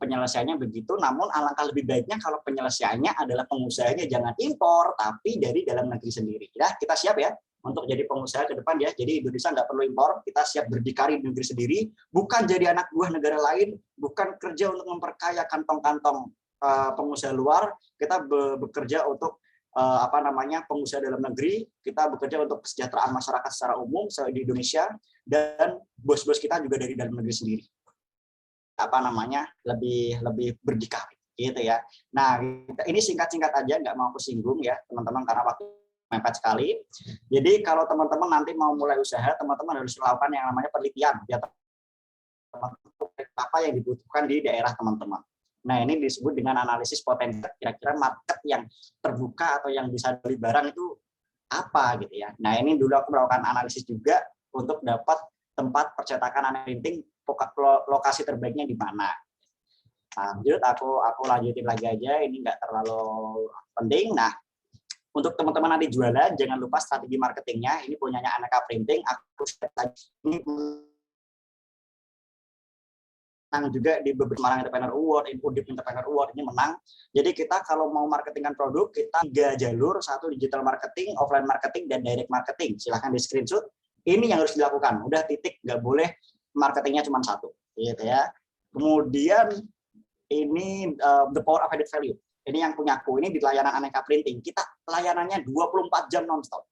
penyelesaiannya begitu. Namun alangkah lebih baiknya kalau penyelesaiannya adalah pengusahanya jangan impor, tapi dari dalam negeri sendiri. Ya, kita siap ya untuk jadi pengusaha ke depan ya. Jadi Indonesia nggak perlu impor, kita siap berdikari di negeri sendiri, bukan jadi anak buah negara lain, bukan kerja untuk memperkaya kantong-kantong pengusaha luar. Kita bekerja untuk pengusaha dalam negeri, kita bekerja untuk kesejahteraan masyarakat secara umum di Indonesia, dan bos-bos kita juga dari dalam negeri sendiri. Lebih berdikari gitu ya. Nah, ini singkat-singkat aja, nggak mau aku singgung ya teman-teman karena waktu mepet sekali. Jadi kalau teman-teman nanti mau mulai usaha, teman-teman harus melakukan yang namanya penelitian ya, apa yang dibutuhkan di daerah teman-teman. Nah, ini disebut dengan analisis potensi, kira-kira market yang terbuka atau yang bisa beli barang itu apa gitu ya. Nah, ini dulu aku melakukan analisis juga untuk dapat tempat percetakan printing, lokasi terbaiknya di mana. Lanjut, aku lanjutin lagi aja, ini nggak terlalu penting. Nah, untuk teman-teman nanti jualan, jangan lupa strategi marketingnya. Ini punyanya Aneka Printing. Aku ini menang juga di beberapa Semarang Entrepreneur Award, Undip Entrepreneur Award ini menang. Jadi kita kalau mau marketingkan produk, kita 3 jalur, 1 digital marketing, offline marketing, dan direct marketing. Silahkan di screenshot. Ini yang harus dilakukan. Udah titik, nggak boleh marketingnya cuma 1, gitu ya. Kemudian ini the power of added value. Ini yang punya aku, ini di layanan Aneka Printing. Kita layanannya 24 jam non-stop.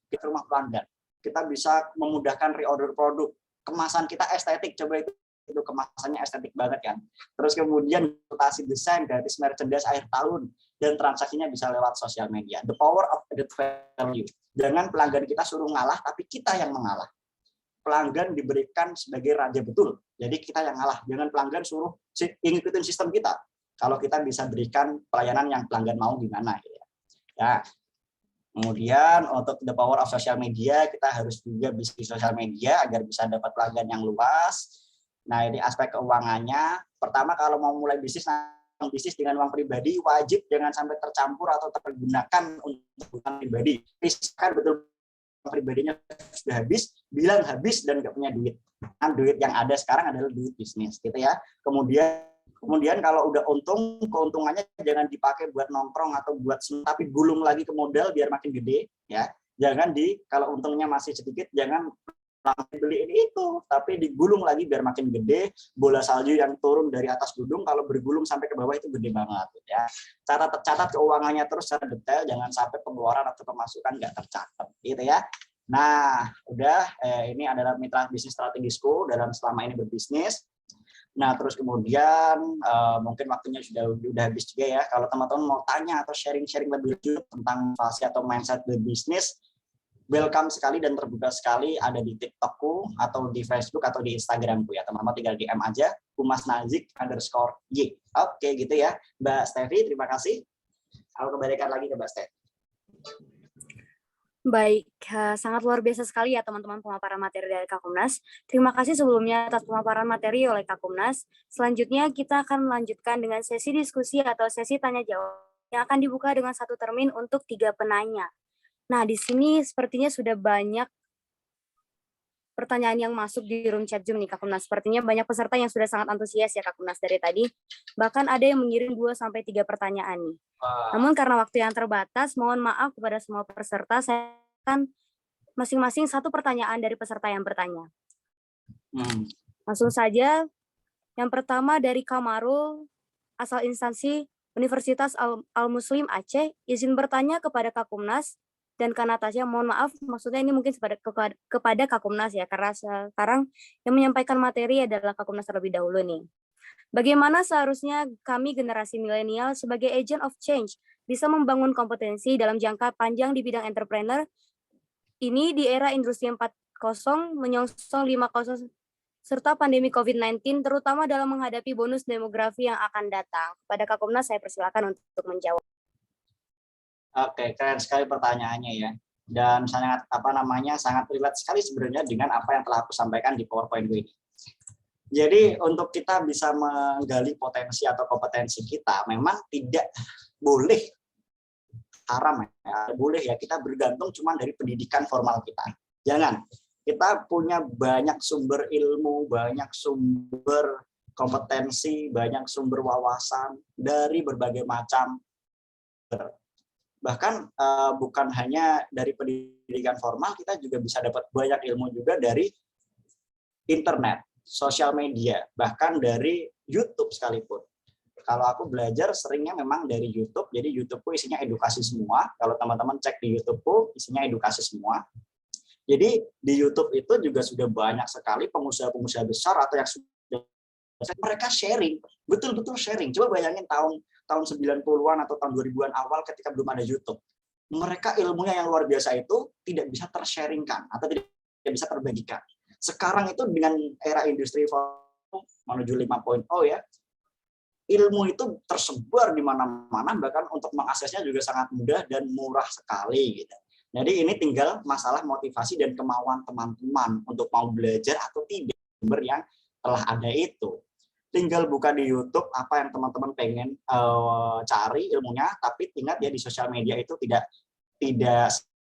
Kita rumah pelanggan. Kita bisa memudahkan reorder produk. Kemasan kita estetik, coba itu kemasannya estetik banget kan. Terus kemudian konsultasi desain, gratis merchandise akhir tahun, dan transaksinya bisa lewat sosial media. The power of added value. Jangan pelanggan kita suruh ngalah, tapi kita yang mengalah. Pelanggan diberikan sebagai raja betul. Jadi kita yang ngalah. Jangan pelanggan suruh ngikutin sistem kita. Kalau kita bisa berikan pelayanan yang pelanggan mau gimana ya. Kemudian untuk the power of social media, kita harus juga bisa di sosial media agar bisa dapat pelanggan yang luas. Nah, ini aspek keuangannya. Pertama, kalau mau mulai bisnis dengan uang pribadi, wajib jangan sampai tercampur atau tergunakan untuk uang pribadi. Pisahkan betul pribadinya sudah habis, bilang habis dan nggak punya duit. Nah, duit yang ada sekarang adalah duit bisnis, gitu ya. Kemudian kalau udah untung, keuntungannya jangan dipakai buat nongkrong atau buat tapi gulung lagi ke modal biar makin gede ya. Jangan kalau untungnya masih sedikit, jangan beli ini itu, tapi digulung lagi biar makin gede. Bola salju yang turun dari atas gunung kalau bergulung sampai ke bawah itu gede banget ya. Catat keuangannya terus secara detail, jangan sampai pengeluaran atau pemasukan nggak tercatat gitu ya. Nah, udah ini adalah mitra bisnis strategisku dalam selama ini berbisnis. Nah, terus kemudian mungkin waktunya sudah habis juga ya. Kalau teman-teman mau tanya atau sharing-sharing lebih lanjut tentang fase atau mindset berbisnis, welcome sekali dan terbuka sekali, ada di TikTokku atau di Facebook atau di Instagramku ya. Teman-teman tinggal DM aja @kumasnazik_y. Oke, gitu ya. Mbak Stevi, terima kasih. Aku kembalikan lagi ke Mbak Stevi. Baik, sangat luar biasa sekali ya teman-teman pemaparan materi dari Kakumnas. Terima kasih sebelumnya atas pemaparan materi oleh Kakumnas. Selanjutnya kita akan melanjutkan dengan sesi diskusi atau sesi tanya jawab yang akan dibuka dengan 1 termin untuk 3 penanya. Nah, di sini sepertinya sudah banyak pertanyaan yang masuk di room chat Zoom nih Kakumnas. Sepertinya banyak peserta yang sudah sangat antusias ya Kakumnas dari tadi. Bahkan ada yang mengirim 2-3 pertanyaan nih. Namun karena waktu yang terbatas, mohon maaf kepada semua peserta, saya akan masing-masing 1 pertanyaan dari peserta yang bertanya. Langsung saja, yang pertama dari Kamarul, asal instansi Universitas Al-Muslim Aceh, izin bertanya kepada Kakumnas, dan Kak Natasha, mohon maaf, maksudnya ini mungkin kepada Kakumnas ya, karena sekarang yang menyampaikan materi adalah Kakumnas terlebih dahulu nih. Bagaimana seharusnya kami generasi milenial sebagai agent of change bisa membangun kompetensi dalam jangka panjang di bidang entrepreneur ini di era industri 4.0 menyongsong 5.0 serta pandemi COVID-19 terutama dalam menghadapi bonus demografi yang akan datang. Pada Kakumnas saya persilakan untuk menjawab. Oke, keren sekali pertanyaannya ya. Dan sangat sangat relate sekali sebenarnya dengan apa yang telah aku sampaikan di PowerPoint ini. Jadi untuk kita bisa menggali potensi atau kompetensi kita, memang tidak boleh haram ya, boleh ya kita bergantung cuma dari pendidikan formal kita. Jangan. Kita punya banyak sumber ilmu, banyak sumber kompetensi, banyak sumber wawasan dari berbagai macam. Bahkan bukan hanya dari pendidikan formal, kita juga bisa dapat banyak ilmu juga dari internet, sosial media, bahkan dari YouTube sekalipun. Kalau aku belajar seringnya memang dari YouTube, jadi YouTubeku isinya edukasi semua. Kalau teman-teman cek di YouTubeku isinya edukasi semua. Jadi di YouTube itu juga sudah banyak sekali pengusaha-pengusaha besar atau yang sudah mereka sharing, betul-betul sharing. Coba bayangin tahun 90-an atau tahun 2000-an awal ketika belum ada YouTube. Mereka ilmunya yang luar biasa itu tidak bisa tersharingkan atau tidak bisa terbagikan. Sekarang itu dengan era industri 4.0 menuju 5.0 ya, ilmu itu tersebar di mana-mana, bahkan untuk mengaksesnya juga sangat mudah dan murah sekali gitu. Jadi ini tinggal masalah motivasi dan kemauan teman-teman untuk mau belajar atau tidak sumber yang telah ada itu. Tinggal buka di YouTube apa yang teman-teman pengen cari ilmunya, tapi ingat ya di sosial media itu tidak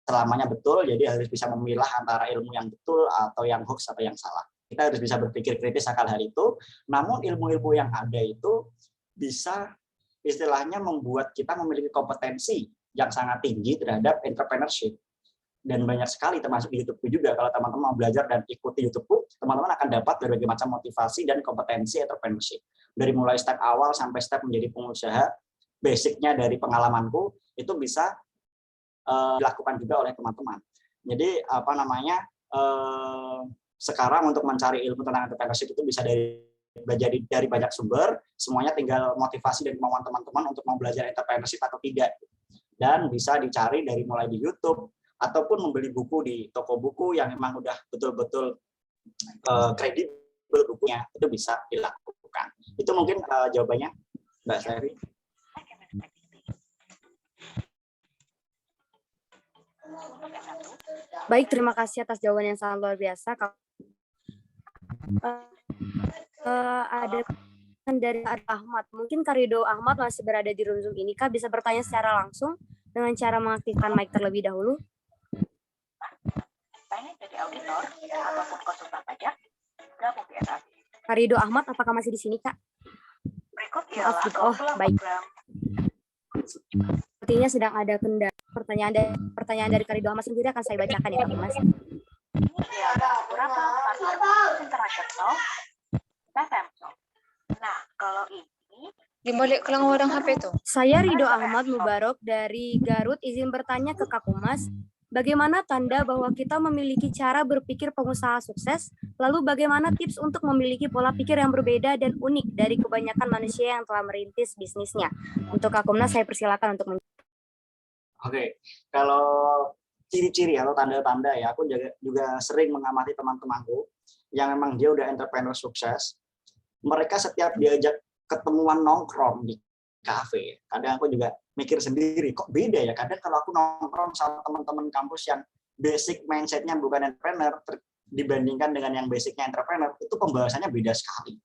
selamanya betul, jadi harus bisa memilah antara ilmu yang betul atau yang hoax atau yang salah. Kita harus bisa berpikir kritis akan hal itu, namun ilmu-ilmu yang ada itu bisa istilahnya membuat kita memiliki kompetensi yang sangat tinggi terhadap entrepreneurship. Dan banyak sekali termasuk di YouTube juga, kalau teman-teman mau belajar dan ikuti YouTube, teman-teman akan dapat berbagai macam motivasi dan kompetensi entrepreneurship. Dari mulai step awal sampai step menjadi pengusaha, basicnya dari pengalamanku, itu bisa dilakukan juga oleh teman-teman. Jadi sekarang untuk mencari ilmu tentang entrepreneurship itu bisa dari banyak sumber, semuanya tinggal motivasi dan kemauan teman-teman untuk mau belajar entrepreneurship atau tidak. Dan bisa dicari dari mulai di YouTube, ataupun membeli buku di toko buku yang memang udah betul-betul kredibel bukunya, itu bisa dilakukan. Itu mungkin jawabannya, Mbak Sari. Baik, terima kasih atas jawaban yang sangat luar biasa. Ada dari Ahmad. Mungkin Karido Ahmad masih berada di room Zoom ini. Kak bisa bertanya secara langsung dengan cara mengaktifkan mic terlebih dahulu. Pengen jadi auditor ataupun konsultan pajak, gabung di SAP. Karido Ahmad, apakah masih di sini, Kak? Berikut ialah baik. program. Sepertinya sedang ada kendala. Pertanyaan dari Karido Ahmad sendiri akan saya bacakan ya, Mas. Ini ialah beberapa partner internasional Samsung. Nah, kalau ini Dibalik kelang orang HP itu. Saya Ridho Ahmad Mubarok dari Garut izin bertanya ke Kakumas, bagaimana tanda bahwa kita memiliki cara berpikir pengusaha sukses, lalu bagaimana tips untuk memiliki pola pikir yang berbeda dan unik dari kebanyakan manusia yang telah merintis bisnisnya. Untuk Kakumas saya persilakan untuk Oke, kalau ciri-ciri atau tanda-tanda ya, aku juga sering mengamati teman-temanku yang memang dia udah entrepreneur sukses. Mereka setiap diajak ketemuan nongkrong di kafe, kadang aku juga mikir sendiri, kok beda ya? Kadang kalau aku nongkrong sama teman-teman kampus yang basic mindset-nya bukan entrepreneur, dibandingkan dengan yang basicnya entrepreneur, itu pembahasannya beda sekali.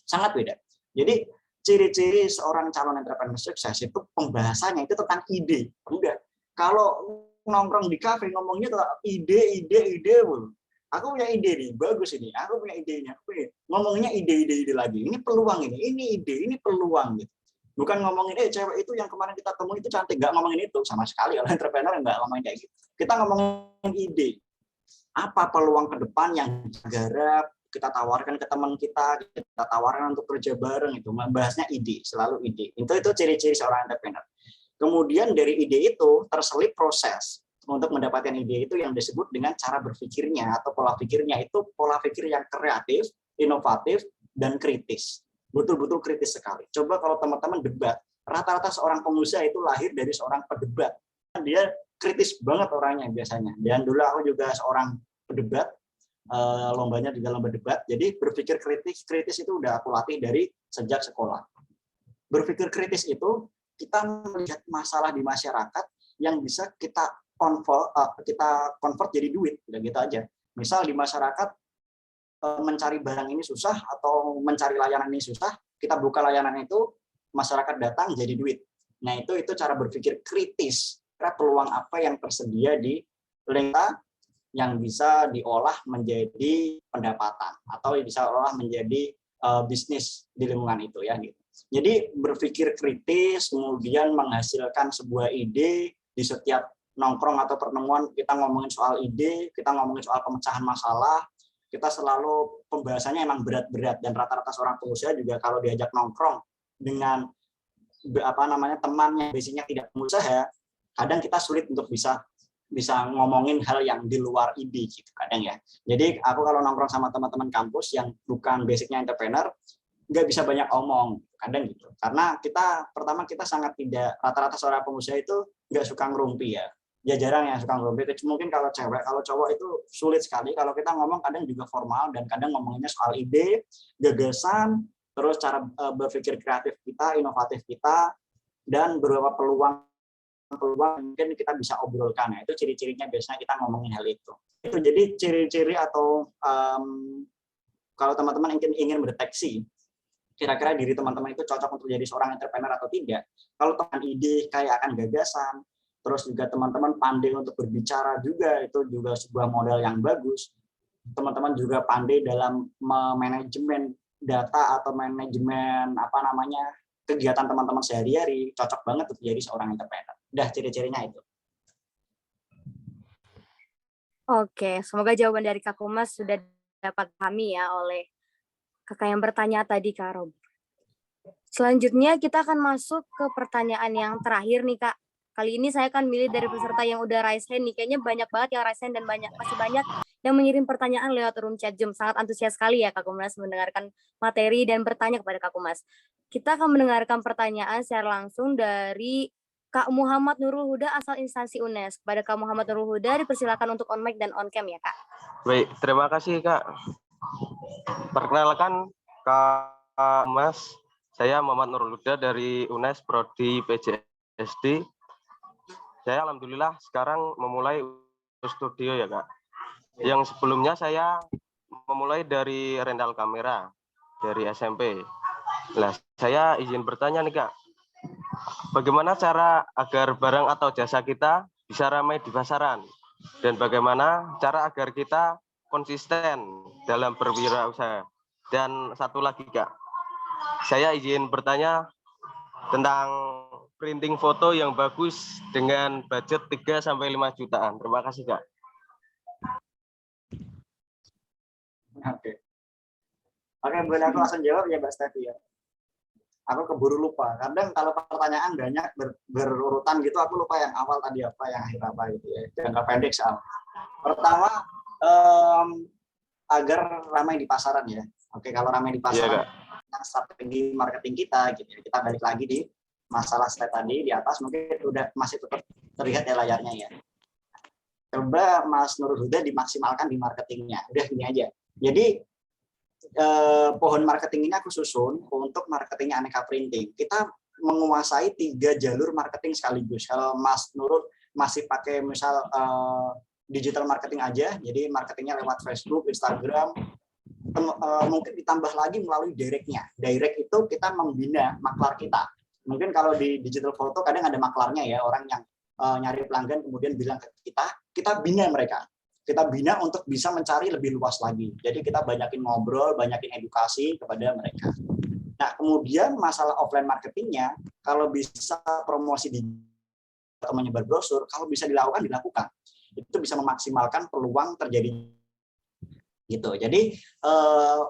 Sangat beda. Jadi, ciri-ciri seorang calon entrepreneur sukses itu pembahasannya itu tentang ide. Udah. Kalau nongkrong di kafe ngomongnya tentang ide. Aku punya ide nih, bagus ini. Aku punya idenya. Ngomongnya ide lagi. Ini peluang ini ide, ini peluang gitu. Bukan ngomongin cewek itu yang kemarin kita temui itu cantik, nggak ngomongin itu sama sekali. Kalau entrepreneur nggak ngomongin kayak gitu. Kita ngomongin ide. Apa peluang ke depan yang garap kita tawarkan ke teman kita tawarkan untuk kerja bareng, itu membahasnya ide, selalu ide. Itu ciri-ciri seorang entrepreneur. Kemudian dari ide itu terselip proses. untuk mendapatkan ide itu yang disebut dengan cara berpikirnya atau pola pikirnya itu pola pikir yang kreatif, inovatif, dan kritis. Betul-betul kritis sekali. Coba kalau teman-teman debat, rata-rata seorang pengusaha itu lahir dari seorang pedebat. Dia kritis banget orangnya biasanya. Dan dulu aku juga seorang pedebat, lombanya juga lomba debat. Jadi berpikir kritis itu udah aku latih dari sejak sekolah. Berpikir kritis itu kita melihat masalah di masyarakat yang bisa kita convert jadi duit, udah gitu aja. Misal di masyarakat mencari barang ini susah atau mencari layanan ini susah, kita buka layanan itu, masyarakat datang jadi duit. Nah itu cara berpikir kritis. Peluang apa yang tersedia di lingkungan yang bisa diolah menjadi pendapatan atau bisa diolah menjadi bisnis di lingkungan itu ya. Gitu. Jadi berpikir kritis, kemudian menghasilkan sebuah ide di setiap nongkrong atau pertemuan kita ngomongin soal ide, kita ngomongin soal pemecahan masalah, kita selalu pembahasannya emang berat-berat dan rata-rata seorang pengusaha juga kalau diajak nongkrong dengan temannya basicnya tidak pengusaha, kadang kita sulit untuk bisa ngomongin hal yang di luar ide gitu kadang ya. Jadi aku kalau nongkrong sama teman-teman kampus yang bukan basicnya entrepreneur, nggak bisa banyak omong kadang gitu. Karena kita sangat tidak, rata-rata seorang pengusaha itu nggak suka ngerumpi ya. Ya jarang yang suka ngerumpi, mungkin kalau cewek, kalau cowok itu sulit sekali. Kalau kita ngomong kadang juga formal dan kadang ngomonginnya soal ide, gagasan, terus cara berpikir kreatif kita, inovatif kita, dan beberapa peluang mungkin kita bisa obrolkan. Nah, itu ciri-cirinya biasanya kita ngomongin hal itu. Itu jadi ciri-ciri atau kalau teman-teman ingin mendeteksi kira-kira diri teman-teman itu cocok untuk jadi seorang entrepreneur atau tidak. Kalau teman ide kayak akan gagasan, terus juga teman-teman pandai untuk berbicara juga, itu juga sebuah modal yang bagus. Teman-teman juga pandai dalam manajemen data atau manajemen kegiatan teman-teman sehari-hari, cocok banget untuk jadi seorang entrepreneur. Udah ciri-cirinya itu. Oke, semoga jawaban dari Kak Kumas sudah dapat pahami ya oleh kakak yang bertanya tadi, Kak Rob. Selanjutnya kita akan masuk ke pertanyaan yang terakhir nih, Kak. Kali ini saya akan milih dari peserta yang udah raise hand nih. Kayaknya banyak banget yang raise hand dan masih banyak yang mengirim pertanyaan lewat room chat Zoom. Sangat antusias sekali ya Kak Kumas mendengarkan materi dan bertanya kepada Kak Kumas. Kita akan mendengarkan pertanyaan secara langsung dari Kak Muhammad Nurul Huda asal instansi UNES. Kepada Kak Muhammad Nurul Huda dipersilakan untuk on mic dan on cam ya Kak. Baik, terima kasih Kak. Perkenalkan Kak Mas, saya Muhammad Nurul Huda dari UNES Prodi PJSD. Saya alhamdulillah sekarang memulai studio ya Kak. Yang sebelumnya saya memulai dari rental kamera dari SMP. Nah, saya izin bertanya nih Kak. Bagaimana cara agar barang atau jasa kita bisa ramai di pasaran? Dan bagaimana cara agar kita konsisten dalam berwirausaha? Dan satu lagi Kak, saya izin bertanya tentang printing foto yang bagus dengan budget 3-5 jutaan. Terima kasih Kak. Oke, boleh aku langsung jawab ya Mbak Stefi ya. Aku keburu lupa. Kadang kalau pertanyaan banyak berurutan gitu, aku lupa yang awal tadi apa, yang akhir apa gitu ya. Jangka pendek soal. Pertama, agar ramai di pasaran ya. Oke, kalau ramai di pasaran, strategi marketing kita gitu. Kita balik lagi di masalah slide tadi di atas, mungkin udah masih tetap terlihat ya layarnya ya. Coba Mas Nurul Huda dimaksimalkan di marketingnya. Udah gini aja. Jadi pohon marketing ini aku susun untuk marketingnya Aneka Printing. Kita menguasai 3 jalur marketing sekaligus. Kalau Mas Nurul masih pakai misal digital marketing aja, jadi marketingnya lewat Facebook, Instagram, mungkin ditambah lagi melalui directnya. Direct itu kita membina maklar kita. Mungkin kalau di digital foto kadang ada maklarnya ya, orang yang nyari pelanggan kemudian bilang ke kita bina mereka. Kita bina untuk bisa mencari lebih luas lagi. Jadi kita banyakin ngobrol, banyakin edukasi kepada mereka. Nah, kemudian masalah offline marketingnya, kalau bisa promosi di atau menyebar brosur, kalau bisa dilakukan. Itu bisa memaksimalkan peluang terjadi gitu. Jadi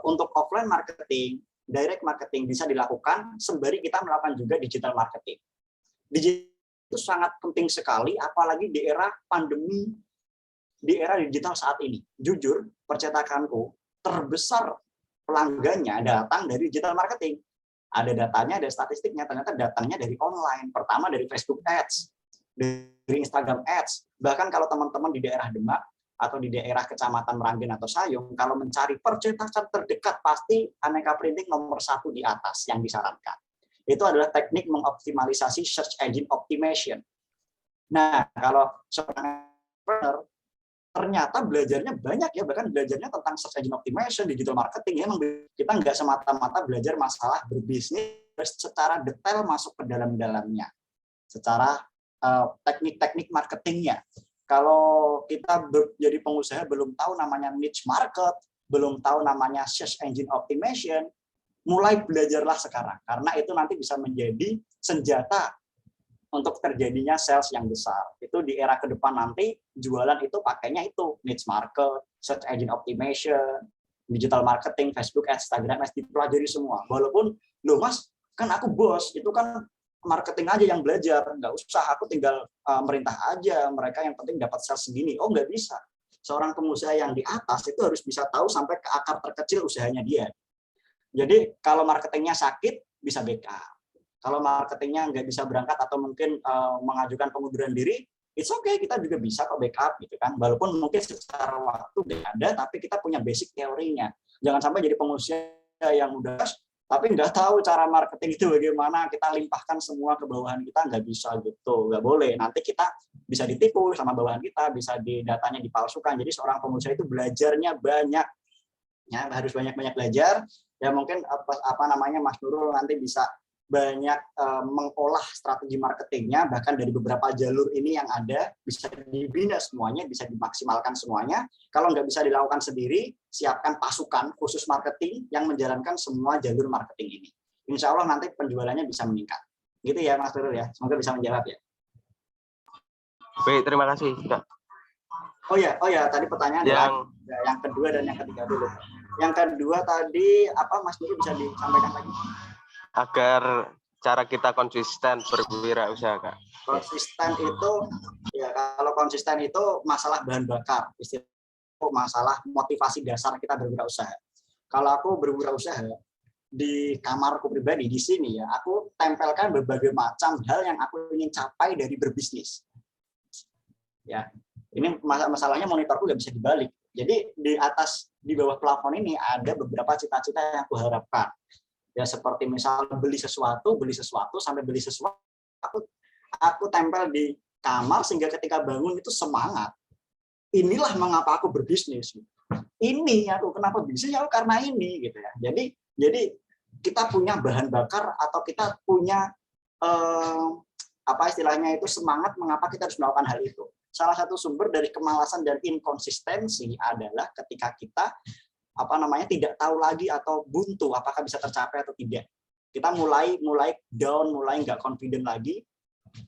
untuk offline marketing, direct marketing bisa dilakukan sembari kita melakukan juga digital marketing. Digital itu sangat penting sekali, apalagi di era pandemi, di era digital saat ini. Jujur, percetakanku terbesar pelanggannya datang dari digital marketing. Ada datanya, ada statistiknya, ternyata datangnya dari online. Pertama dari Facebook Ads, dari Instagram Ads. Bahkan kalau teman-teman di daerah Demak atau di daerah Kecamatan Meranggen atau Sayung, kalau mencari percetakan terdekat, pasti Aneka Printing nomor 1 di atas yang disarankan. Itu adalah teknik mengoptimalisasi search engine optimization. Nah, kalau seorang entrepreneur, ternyata belajarnya banyak ya, bahkan belajarnya tentang search engine optimization, digital marketing. Emang kita nggak semata-mata belajar masalah berbisnis secara detail masuk ke dalam-dalamnya, secara teknik-teknik marketingnya. Kalau kita jadi pengusaha belum tahu namanya niche market, belum tahu namanya search engine optimization, mulai belajarlah sekarang, karena itu nanti bisa menjadi senjata untuk terjadinya sales yang besar. Itu di era ke depan nanti jualan itu pakainya itu niche market, search engine optimization, digital marketing, Facebook Ads, Instagram Ads, dipelajari semua. Walaupun, loh Mas, kan aku bos, itu kan marketing aja yang belajar, nggak usah, aku tinggal merintah aja, mereka yang penting dapat sales segini. Oh, nggak bisa. Seorang pengusaha yang di atas itu harus bisa tahu sampai ke akar terkecil usahanya dia. Jadi kalau marketingnya sakit, bisa backup. Kalau marketingnya nggak bisa berangkat atau mungkin mengajukan pengunduran diri, it's okay, kita juga bisa kok backup gitu kan. Walaupun mungkin secara waktu nggak ada, tapi kita punya basic teorinya. Jangan sampai jadi pengusaha yang udah, tapi nggak tahu cara marketing itu bagaimana, kita limpahkan semua ke bawahan kita, nggak bisa gitu, nggak boleh. Nanti kita bisa ditipu sama bawahan kita, bisa datanya dipalsukan. Jadi seorang pengusaha itu belajarnya banyak, ya harus banyak-banyak belajar. Ya mungkin apa namanya Mas Nurul nanti bisa banyak mengolah strategi marketingnya, bahkan dari beberapa jalur ini yang ada bisa dibina semuanya, bisa dimaksimalkan semuanya. Kalau nggak bisa dilakukan sendiri, siapkan pasukan khusus marketing yang menjalankan semua jalur marketing ini. Insya Allah nanti penjualannya bisa meningkat. Gitu ya Mas Nurul ya, semoga bisa menjawab ya. Baik, terima kasih. Oh ya, tadi pertanyaan yang kedua dan yang ketiga dulu. Yang kedua tadi apa Mas Nurul bisa disampaikan lagi? Agar cara kita konsisten berwirausaha, Kak. Konsisten itu, ya kalau konsisten itu masalah bahan bakar, istilah masalah motivasi dasar kita berwirausaha. Kalau aku berwirausaha di kamarku pribadi di sini ya, aku tempelkan berbagai macam hal yang aku ingin capai dari berbisnis. Ya, ini masalahnya monitorku nggak bisa dibalik. Jadi di bawah plafon ini ada beberapa cita-cita yang aku harapkan. Ya seperti misal beli sesuatu sampai beli sesuatu, aku tempel di kamar sehingga ketika bangun itu semangat. Inilah mengapa aku berbisnis. Ini aku kenapa bisnis ya karena ini gitu ya. Jadi kita punya bahan bakar atau kita punya apa istilahnya itu semangat mengapa kita harus melakukan hal itu. Salah satu sumber dari kemalasan dan inkonsistensi adalah ketika kita tidak tahu lagi atau buntu apakah bisa tercapai atau tidak. Kita mulai down, mulai nggak confident lagi.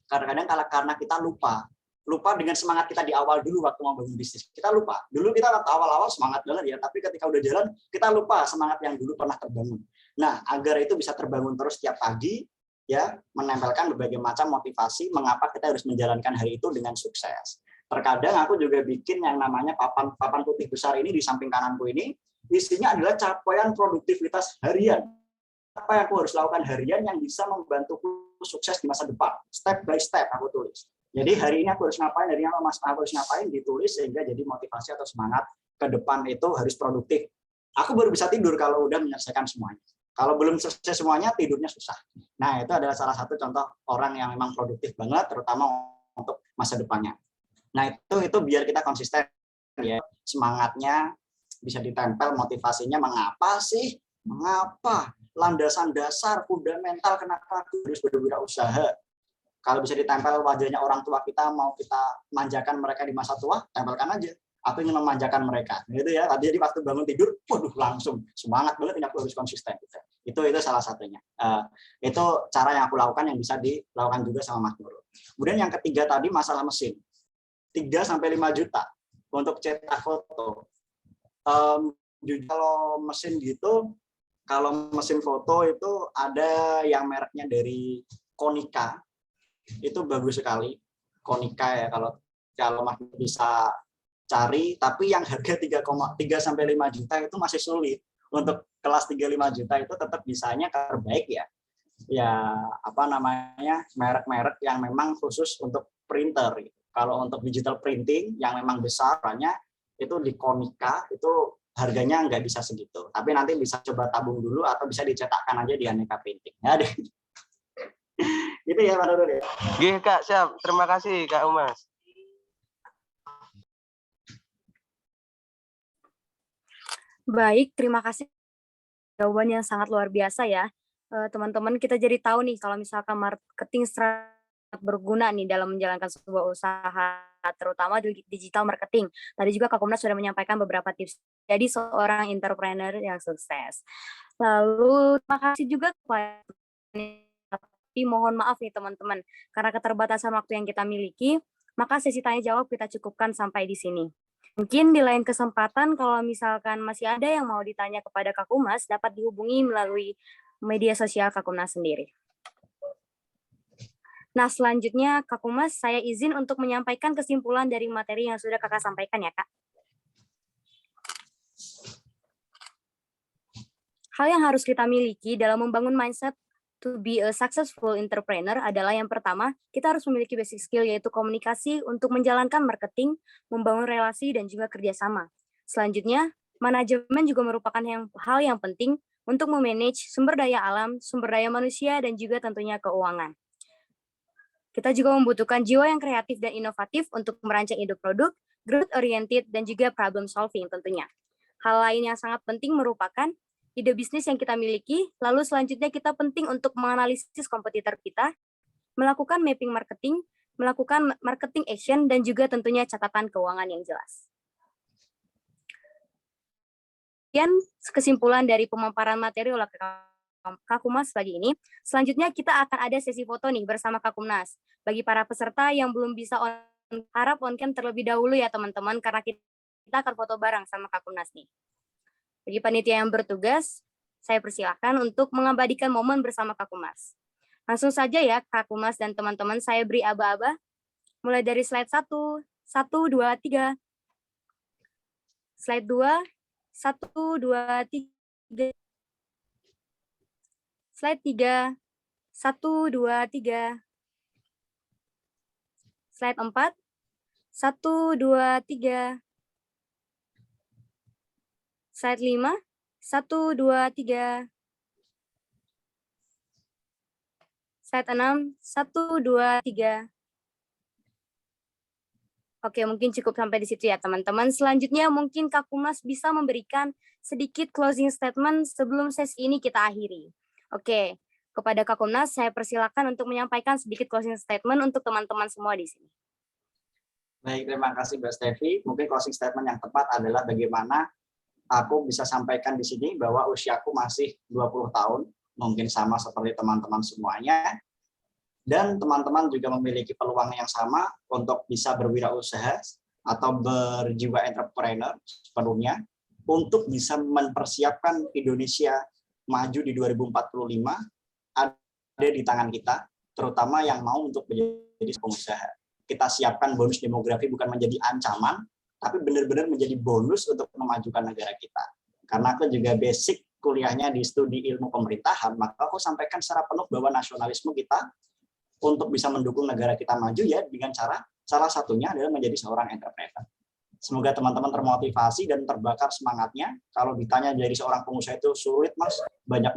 Kadang-kadang karena kita lupa dengan semangat kita di awal dulu waktu mau bangun bisnis. Kita lupa. Dulu kita waktu awal-awal semangat banget ya, tapi ketika udah jalan kita lupa semangat yang dulu pernah terbangun. Nah, agar itu bisa terbangun terus setiap pagi, ya menempelkan berbagai macam motivasi mengapa kita harus menjalankan hari itu dengan sukses. Terkadang aku juga bikin yang namanya papan putih besar ini di samping kananku ini, isinya adalah capaian produktivitas harian. Apa yang aku harus lakukan harian yang bisa membantuku sukses di masa depan. Step by step aku tulis. Jadi hari ini aku harus ngapain, hari ini aku harus ngapain, ditulis sehingga jadi motivasi atau semangat ke depan itu harus produktif. Aku baru bisa tidur kalau udah menyelesaikan semuanya. Kalau belum selesai semuanya, tidurnya susah. Nah, itu adalah salah satu contoh orang yang memang produktif banget, terutama untuk masa depannya. Nah, itu biar kita konsisten ya, semangatnya bisa ditempel, motivasinya mengapa sih? Mengapa? Landasan dasar, fundamental kenapa harus berwirausaha. Kalau bisa ditempel wajahnya orang tua kita, mau kita manjakan mereka di masa tua, tempelkan aja. Aku ingin memanjakan mereka, gitu ya. Jadi waktu bangun tidur, waduh langsung semangat banget ini aku harus konsisten. Gitu. Itu salah satunya. Itu cara yang aku lakukan yang bisa dilakukan juga sama Mas Nurul. Kemudian yang ketiga tadi masalah mesin, 3-5 juta untuk cetak foto. Kalau mesin gitu, kalau mesin foto itu ada yang mereknya dari Konica. itu bagus sekali. Konica ya, kalau masih bisa cari, tapi yang harga 3,3 sampai 5 juta itu masih sulit. Untuk kelas 35 juta itu tetap bisanya terbaik ya. Ya apa namanya, merek-merek yang memang khusus untuk printer. Kalau untuk digital printing yang memang besarnya itu di Konica itu harganya nggak bisa segitu. Tapi nanti bisa coba tabung dulu atau bisa dicetakkan aja di Aneka Printing. Ya deh. Gitu ya Pak Nurul ya. Gih Kak, siap. Terima kasih Kak Umas. Baik, terima kasih. Jawaban yang sangat luar biasa ya. Teman-teman, kita jadi tahu nih kalau misalkan marketing sangat berguna nih dalam menjalankan sebuah usaha, terutama di digital marketing. Tadi juga Kak Kumnas sudah menyampaikan beberapa tips jadi seorang entrepreneur yang sukses. Lalu terima kasih juga kepada, tapi mohon maaf nih teman-teman, karena keterbatasan waktu yang kita miliki, maka sesi tanya jawab kita cukupkan sampai di sini. Mungkin di lain kesempatan kalau misalkan masih ada yang mau ditanya kepada Kak Kumas, dapat dihubungi melalui media sosial Kak Kumas sendiri. Nah, selanjutnya Kak Kumas, saya izin untuk menyampaikan kesimpulan dari materi yang sudah Kakak sampaikan ya, Kak. Hal yang harus kita miliki dalam membangun mindset to be a successful entrepreneur adalah yang pertama, kita harus memiliki basic skill yaitu komunikasi untuk menjalankan marketing, membangun relasi, dan juga kerjasama. Selanjutnya, manajemen juga merupakan hal yang penting untuk memanage sumber daya alam, sumber daya manusia, dan juga tentunya keuangan. Kita juga membutuhkan jiwa yang kreatif dan inovatif untuk merancang ide produk, growth oriented, dan juga problem solving tentunya. Hal lain yang sangat penting merupakan ide bisnis yang kita miliki, lalu selanjutnya kita penting untuk menganalisis kompetitor kita, melakukan mapping marketing, melakukan marketing action, dan juga tentunya catatan keuangan yang jelas. Sekian kesimpulan dari pemaparan materi oleh Kak Kumas pagi ini. Selanjutnya kita akan ada sesi foto nih bersama Kak Kumas. Bagi para peserta yang belum bisa harap on cam terlebih dahulu ya teman-teman, karena kita akan foto bareng sama Kak Kumas nih. Bagi panitia yang bertugas, saya persilakan untuk mengabadikan momen bersama Kak Kumas. Langsung saja ya Kak Kumas dan teman-teman, saya beri aba-aba. Mulai dari slide 1, 1, 2, 3. Slide 2, 1, 2, 3. Slide 3, 1, 2, 3. Slide 4, 1, 2, 3. Slide 5, 1, 2, 3. Slide 6, 1, 2, 3. Oke, mungkin cukup sampai di situ ya teman-teman. Selanjutnya mungkin Kak Kumas bisa memberikan sedikit closing statement sebelum sesi ini kita akhiri. Oke, kepada Kak Kumas saya persilakan untuk menyampaikan sedikit closing statement untuk teman-teman semua di sini. Baik, terima kasih Mbak Stevi. Mungkin closing statement yang tepat adalah bagaimana aku bisa sampaikan di sini bahwa usiaku masih 20 tahun, mungkin sama seperti teman-teman semuanya. Dan teman-teman juga memiliki peluang yang sama untuk bisa berwirausaha atau berjiwa entrepreneur sepenuhnya untuk bisa mempersiapkan Indonesia maju di 2045 ada di tangan kita, terutama yang mau untuk menjadi pengusaha. Kita siapkan bonus demografi bukan menjadi ancaman, tapi benar-benar menjadi bonus untuk memajukan negara kita. Karena aku juga basic kuliahnya di studi ilmu pemerintahan, maka aku sampaikan secara penuh bahwa nasionalisme kita untuk bisa mendukung negara kita maju ya dengan cara salah satunya adalah menjadi seorang entrepreneur. Semoga teman-teman termotivasi dan terbakar semangatnya. Kalau ditanya jadi seorang pengusaha itu sulit Mas, banyak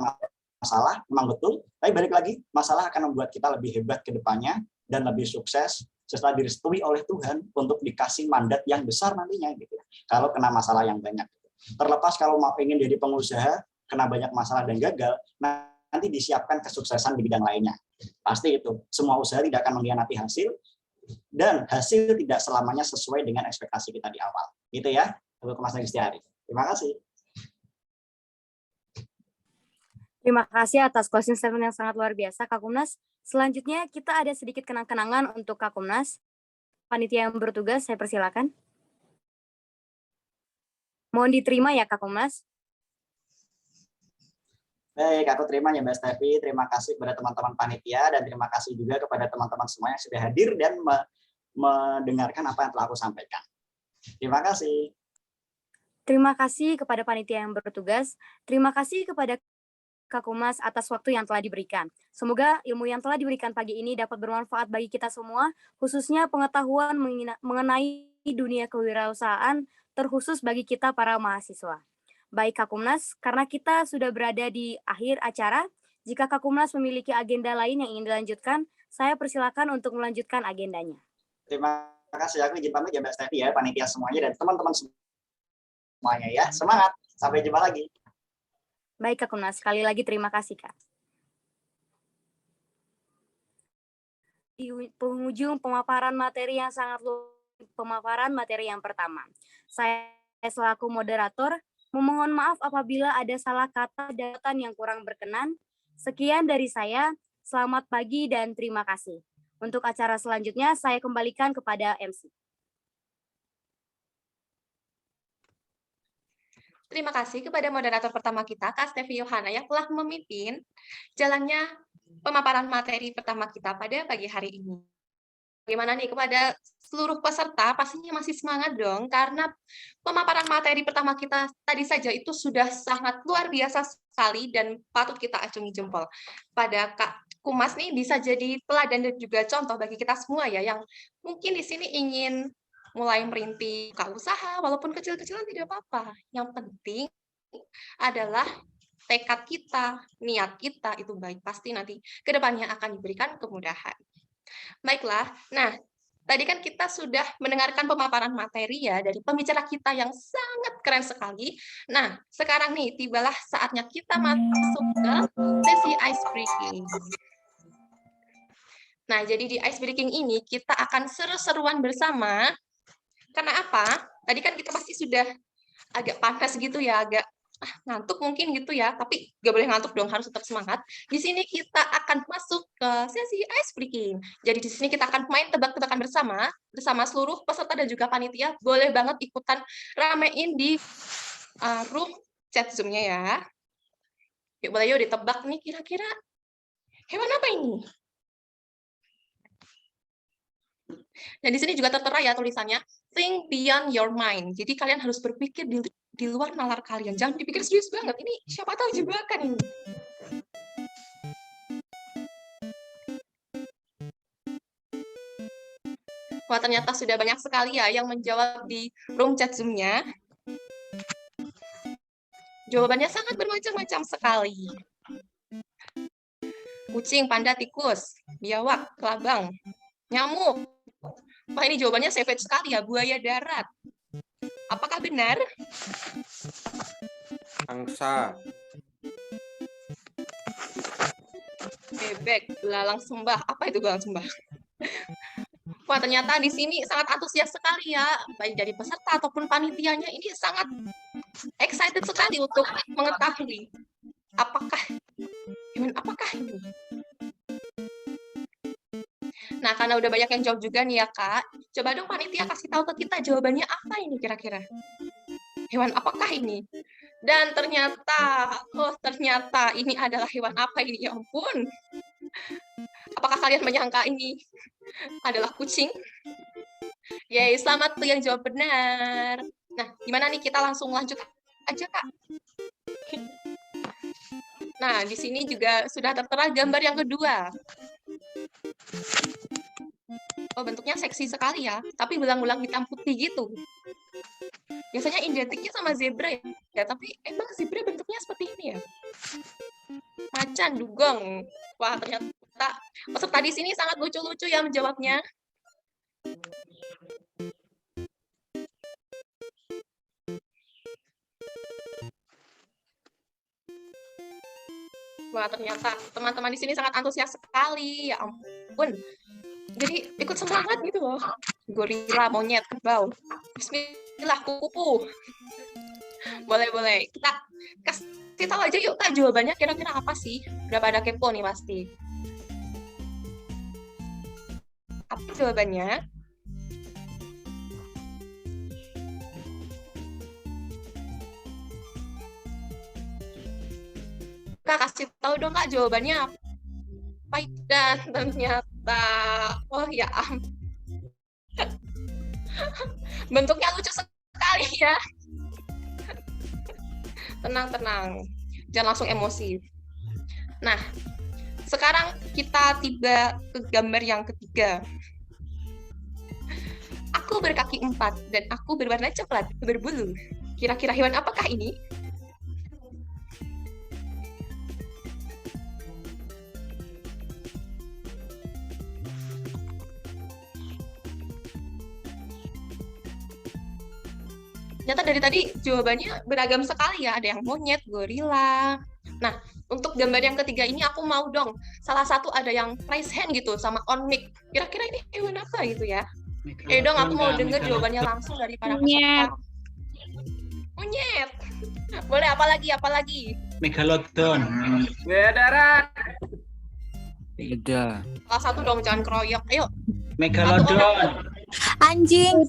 masalah, memang betul. Tapi balik lagi, masalah akan membuat kita lebih hebat ke depannya dan lebih sukses setelah direstui oleh Tuhan untuk dikasih mandat yang besar nantinya gitu. Kalau kena masalah yang banyak. Terlepas kalau mau ingin jadi pengusaha, kena banyak masalah dan gagal, nanti disiapkan kesuksesan di bidang lainnya. Pasti itu. Semua usaha tidak akan mengkhianati hasil, dan hasil tidak selamanya sesuai dengan ekspektasi kita di awal. Gitu ya, untuk Mas Nagistiari. Terima kasih. Terima kasih atas closing statement yang sangat luar biasa, Kak Kumnas. Selanjutnya kita ada sedikit kenang-kenangan untuk Kak Kumnas. Panitia yang bertugas, saya persilakan. Mohon diterima ya, Kak Kumnas. Baik, aku terima ya Mbak Stevi. Terima kasih kepada teman-teman panitia dan terima kasih juga kepada teman-teman semua yang sudah hadir dan mendengarkan apa yang telah aku sampaikan. Terima kasih. Terima kasih kepada panitia yang bertugas. Terima kasih kepada Kak Kumas atas waktu yang telah diberikan. Semoga ilmu yang telah diberikan pagi ini dapat bermanfaat bagi kita semua, khususnya pengetahuan mengenai dunia kewirausahaan, terkhusus bagi kita para mahasiswa. Baik Kak Kumnas, karena kita sudah berada di akhir acara, jika Kak Kumnas memiliki agenda lain yang ingin dilanjutkan, saya persilakan untuk melanjutkan agendanya. Terima kasih. Aku izin pamit ya Mbak Stevi ya, panitia semuanya dan teman-teman semuanya ya. Semangat. Sampai jumpa lagi. Baik Kak Kumnas, sekali lagi terima kasih Kak. Di penghujung pemaparan materi yang sangat luas, pemaparan materi yang pertama. Saya selaku moderator memohon maaf apabila ada salah kata dan yang kurang berkenan. Sekian dari saya, selamat pagi dan terima kasih. Untuk acara selanjutnya saya kembalikan kepada MC. Terima kasih kepada moderator pertama kita, Kak Stevi Yohana, yang telah memimpin jalannya pemaparan materi pertama kita pada pagi hari ini. Bagaimana nih kepada seluruh peserta, pastinya masih semangat dong, karena pemaparan materi pertama kita tadi saja itu sudah sangat luar biasa sekali dan patut kita acungi jempol. Pada Kak Kumas nih bisa jadi teladan dan juga contoh bagi kita semua ya, yang mungkin di sini ingin mulai merintis buka usaha, walaupun kecil-kecilan tidak apa-apa. Yang penting adalah tekad kita, niat kita itu baik, pasti nanti ke depannya akan diberikan kemudahan. Baiklah, nah tadi kan kita sudah mendengarkan pemaparan materi ya dari pembicara kita yang sangat keren sekali. Nah, sekarang nih tibalah saatnya kita masuk ke sesi ice breaking. Nah, jadi di ice breaking ini kita akan seru-seruan bersama. Karena apa? Tadi kan kita pasti sudah agak panas gitu ya, agak ngantuk mungkin gitu ya, tapi nggak boleh ngantuk dong, harus tetap semangat. Di sini kita akan masuk ke sesi ice breaking. Jadi di sini kita akan main tebak-tebakan bersama seluruh peserta dan juga panitia. Boleh banget ikutan ramein di room chat Zoom-nya ya. Yuk boleh yuk ditebak nih kira-kira hewan apa ini? Dan di sini juga tertera ya tulisannya, think beyond your mind. Jadi kalian harus berpikir di luar nalar kalian. Jangan dipikir serius banget. Ini siapa tahu jebakan ini. Wah, ternyata sudah banyak sekali ya yang menjawab di room chat Zoom-nya. Jawabannya sangat bermacam-macam sekali. Kucing, panda, tikus, biawak, kelabang, nyamuk. Wah, ini jawabannya savage sekali ya, buaya darat. Apakah benar? Angsa. Bebek, belalang sembah. Apa itu belalang sembah? Wah, ternyata di sini sangat antusias sekali ya, baik dari peserta ataupun panitianya. Ini sangat excited sekali untuk mengetahui apakah ini. Nah, karena udah banyak yang jawab juga nih ya, Kak. Coba dong panitia kasih tahu ke kita jawabannya apa ini kira-kira. Hewan apakah ini? Dan ternyata ini adalah hewan apa ini? Ya ampun. Apakah kalian menyangka ini adalah kucing? Yeay, selamat tuh yang jawab benar. Nah, gimana nih kita langsung lanjut aja, Kak? Nah, di sini juga sudah tertera gambar yang kedua. Oh, bentuknya seksi sekali ya, tapi belang-belang hitam putih gitu. Biasanya identiknya sama zebra ya, tapi emang zebra bentuknya seperti ini ya. Macan, dugong. Wah, ternyata peserta di sini sangat lucu-lucu ya menjawabnya. Wah, ternyata teman-teman di sini sangat antusias sekali. Ya ampun. Jadi ikut semangat gitu loh. Gorila, monyet, kerbau. Bismillah, kupu-kupu. Boleh. Kita kasih tahu aja yuk, Kak, jawabannya kira-kira apa sih? Udah pada kepo nih pasti. Apa jawabannya? Kak, kasih tahu dong Kak jawabannya apa? Dan ternyata, oh ya, bentuknya lucu sekali ya. Tenang, jangan langsung emosi. Nah, sekarang kita tiba ke gambar yang ketiga. Aku berkaki 4 dan aku berwarna coklat berbulu. Kira-kira hewan apakah ini? Ternyata dari tadi jawabannya beragam sekali ya. Ada yang monyet, gorila. Nah, untuk gambar yang ketiga ini aku mau dong. Salah satu ada yang raise hand gitu sama on mic. Kira-kira ini hewan apa gitu ya? Dong, aku mau dengar jawabannya langsung dari para peserta. Monyet. Boleh apa lagi? Megalodon. Darat. Beda. Salah satu dong, jangan keroyok. Ayo. Megalodon. Anjing.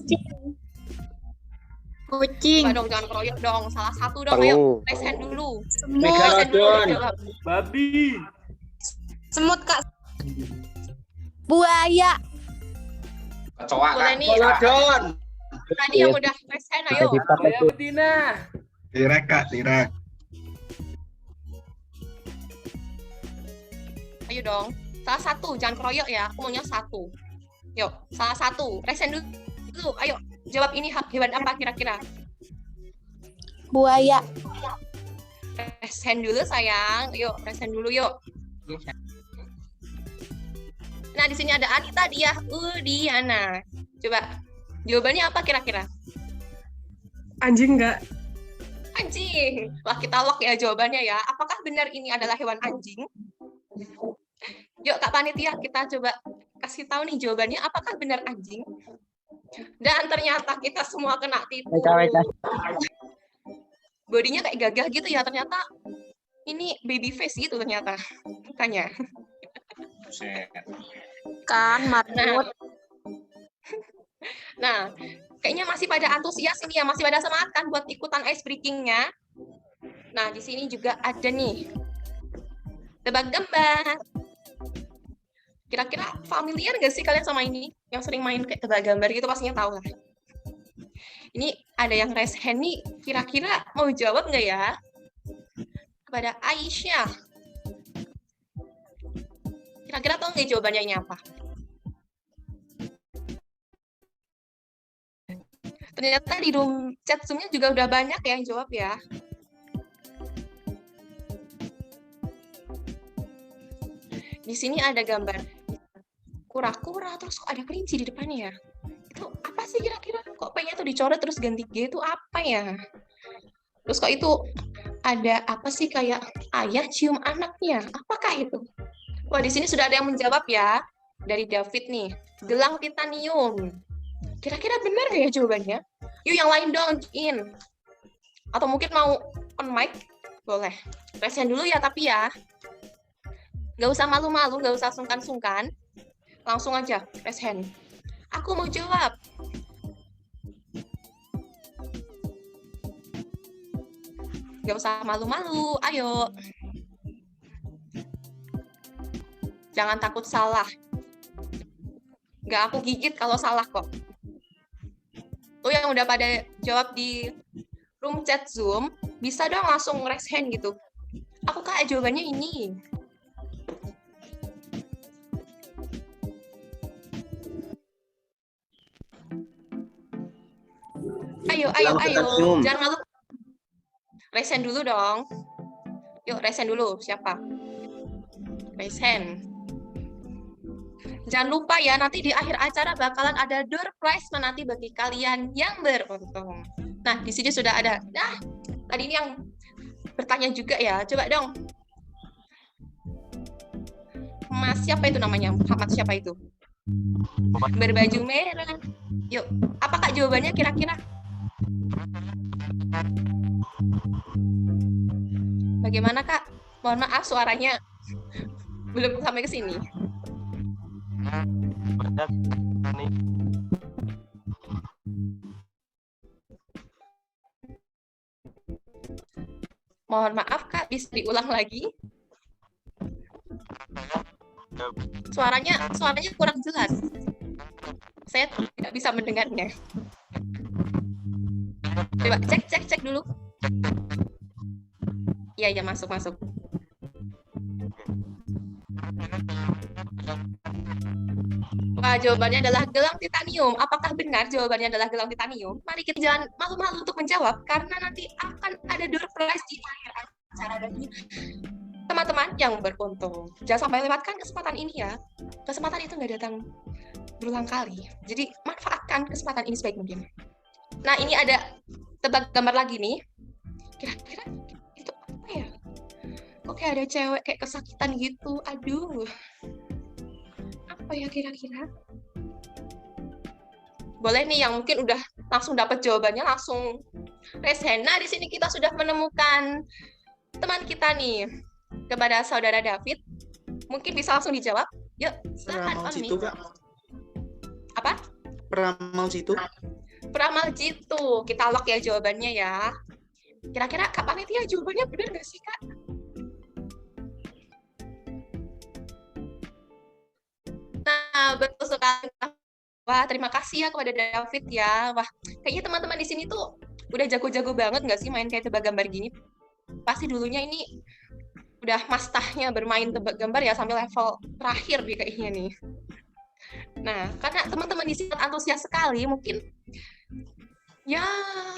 Coba Kucing. dong, jangan keroyok dong. Salah satu dong, ayo. Raise hand dulu. Megalodon. Babi. Semut, Kak. Buaya. Kecoa. Boleh nih. Megalodon. Tadi yang udah raise hand, ayo. Buaya betina. Tirek, Kak, tirek. Ayo dong. Salah satu, jangan keroyok ya. Aku maunya satu. Yuk, salah satu. Raise hand dulu. Ayo, jawab ini hewan apa kira-kira? Buaya. Raise hand dulu sayang. Yuk, raise hand dulu yuk. Nah, di sini ada Anita, dia, Diana. Coba, jawabannya apa kira-kira? Anjing enggak? Anjing. Wah, kita lock ya jawabannya ya. Apakah benar ini adalah hewan anjing? Yuk, Kak Panitia, kita coba kasih tahu nih jawabannya. Apakah benar anjing? Dan ternyata kita semua kena tipu. Bodinya kayak gagah gitu ya. Ternyata ini baby face gitu ternyata. Bukannya. Kan, marmut. Nah, kayaknya masih pada antusias ini ya, masih pada semangat kan buat ikutan ice breaking-nya. Nah, di sini juga ada nih tebak gambar. Kira-kira familiar nggak sih kalian sama ini? Yang sering main kayak tebak gambar gitu pastinya tahu lah. Ini ada yang raise hand nih, kira-kira mau jawab nggak ya? Kepada Aisyah. Kira-kira tahu nggak jawabannya ini apa? Ternyata di room chat Zoom-nya juga udah banyak yang jawab ya. Di sini ada gambar kura-kura, terus kok ada kelinci di depannya ya? Itu apa sih kira-kira? Kok pengen tuh dicoret terus ganti G itu apa ya? Terus kok itu ada apa sih kayak ayah cium anaknya? Apakah itu? Wah, di sini sudah ada yang menjawab ya. Dari David nih, gelang titanium. Kira-kira benar nggak ya jawabannya? Yuk yang lain dong, in. Atau mungkin mau on mic? Boleh. Raise hand dulu ya, tapi ya. Nggak usah malu-malu, nggak usah sungkan-sungkan. Langsung aja, raise hand. Aku mau jawab. Nggak usah malu-malu, ayo. Jangan takut salah. Nggak aku gigit kalau salah kok. Tuh yang udah pada jawab di room chat Zoom, bisa dong langsung raise hand gitu. Aku Kak, jawabannya ini. Ayo. Jangan malu. Raise hand dulu dong. Yuk, raise hand dulu. Siapa? Raise hand. Jangan lupa ya, nanti di akhir acara bakalan ada door prize menanti bagi kalian yang beruntung. Nah, di sini sudah ada. Nah, tadi ini yang bertanya juga ya. Coba dong. Mas siapa itu namanya? Muhammad siapa itu? Berbaju merah. Yuk, apakah jawabannya kira-kira? Bagaimana Kak? Mohon maaf suaranya belum sampai ke sini. Mohon maaf Kak, bisa diulang lagi? Suaranya kurang jelas. Saya tidak bisa mendengarnya. Coba cek dulu. Iya, masuk. Wah, jawabannya adalah gelang titanium. Apakah benar jawabannya adalah gelang titanium? Mari kita jangan malu-malu untuk menjawab, karena nanti akan ada door prize di akhir acara dari teman-teman yang beruntung. Jangan sampai lewatkan kesempatan ini ya. Kesempatan itu nggak datang berulang kali. Jadi manfaatkan kesempatan ini sebaik mungkin. Nah, ini ada tebak gambar lagi nih. Kira-kira itu apa ya? Kok kayak ada cewek kayak kesakitan gitu. Aduh. Apa ya kira-kira? Boleh nih yang mungkin udah langsung dapat jawabannya, langsung raise hand. Nah, di sini kita sudah menemukan teman kita nih. Kepada saudara David, mungkin bisa langsung dijawab. Yuk, silakan Peramal on Jitu, mic. Kak. Apa? Peramal Jitu. Peramal Jitu. Kita lock ya jawabannya ya. Kira-kira Kak Panitia jawabannya benar nggak sih, Kak? Nah, betul sekali. Wah, terima kasih ya kepada David ya. Wah, kayaknya teman-teman di sini tuh udah jago-jago banget nggak sih main kayak tebak gambar gini? Pasti dulunya ini udah mastahnya bermain tebak gambar ya sampai level terakhir nih kayaknya nih. Nah, karena teman-teman di sini antusias sekali, mungkin ya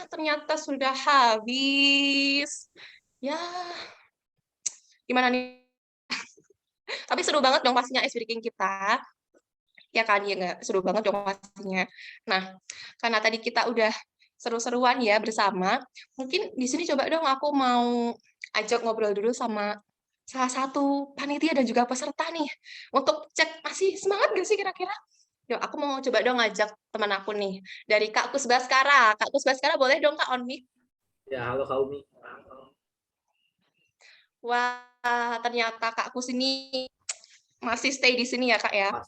ternyata sudah habis. Ya, gimana nih? Tapi seru banget dong pastinya ice breaking kita. Ya kan, ya nggak? Seru banget dong pastinya. Nah, karena tadi kita udah seru-seruan ya bersama, mungkin di sini coba dong aku mau ajak ngobrol dulu sama salah satu panitia dan juga peserta nih, untuk cek masih semangat nggak sih kira-kira? Yuk, aku mau coba dong ngajak teman aku nih, dari Kak Kusbaskara. Kak Kusbaskara boleh dong Kak on mic? Ya, halo Kak Umi. Wah, ternyata Kak Kus ini masih stay di sini ya Kak ya?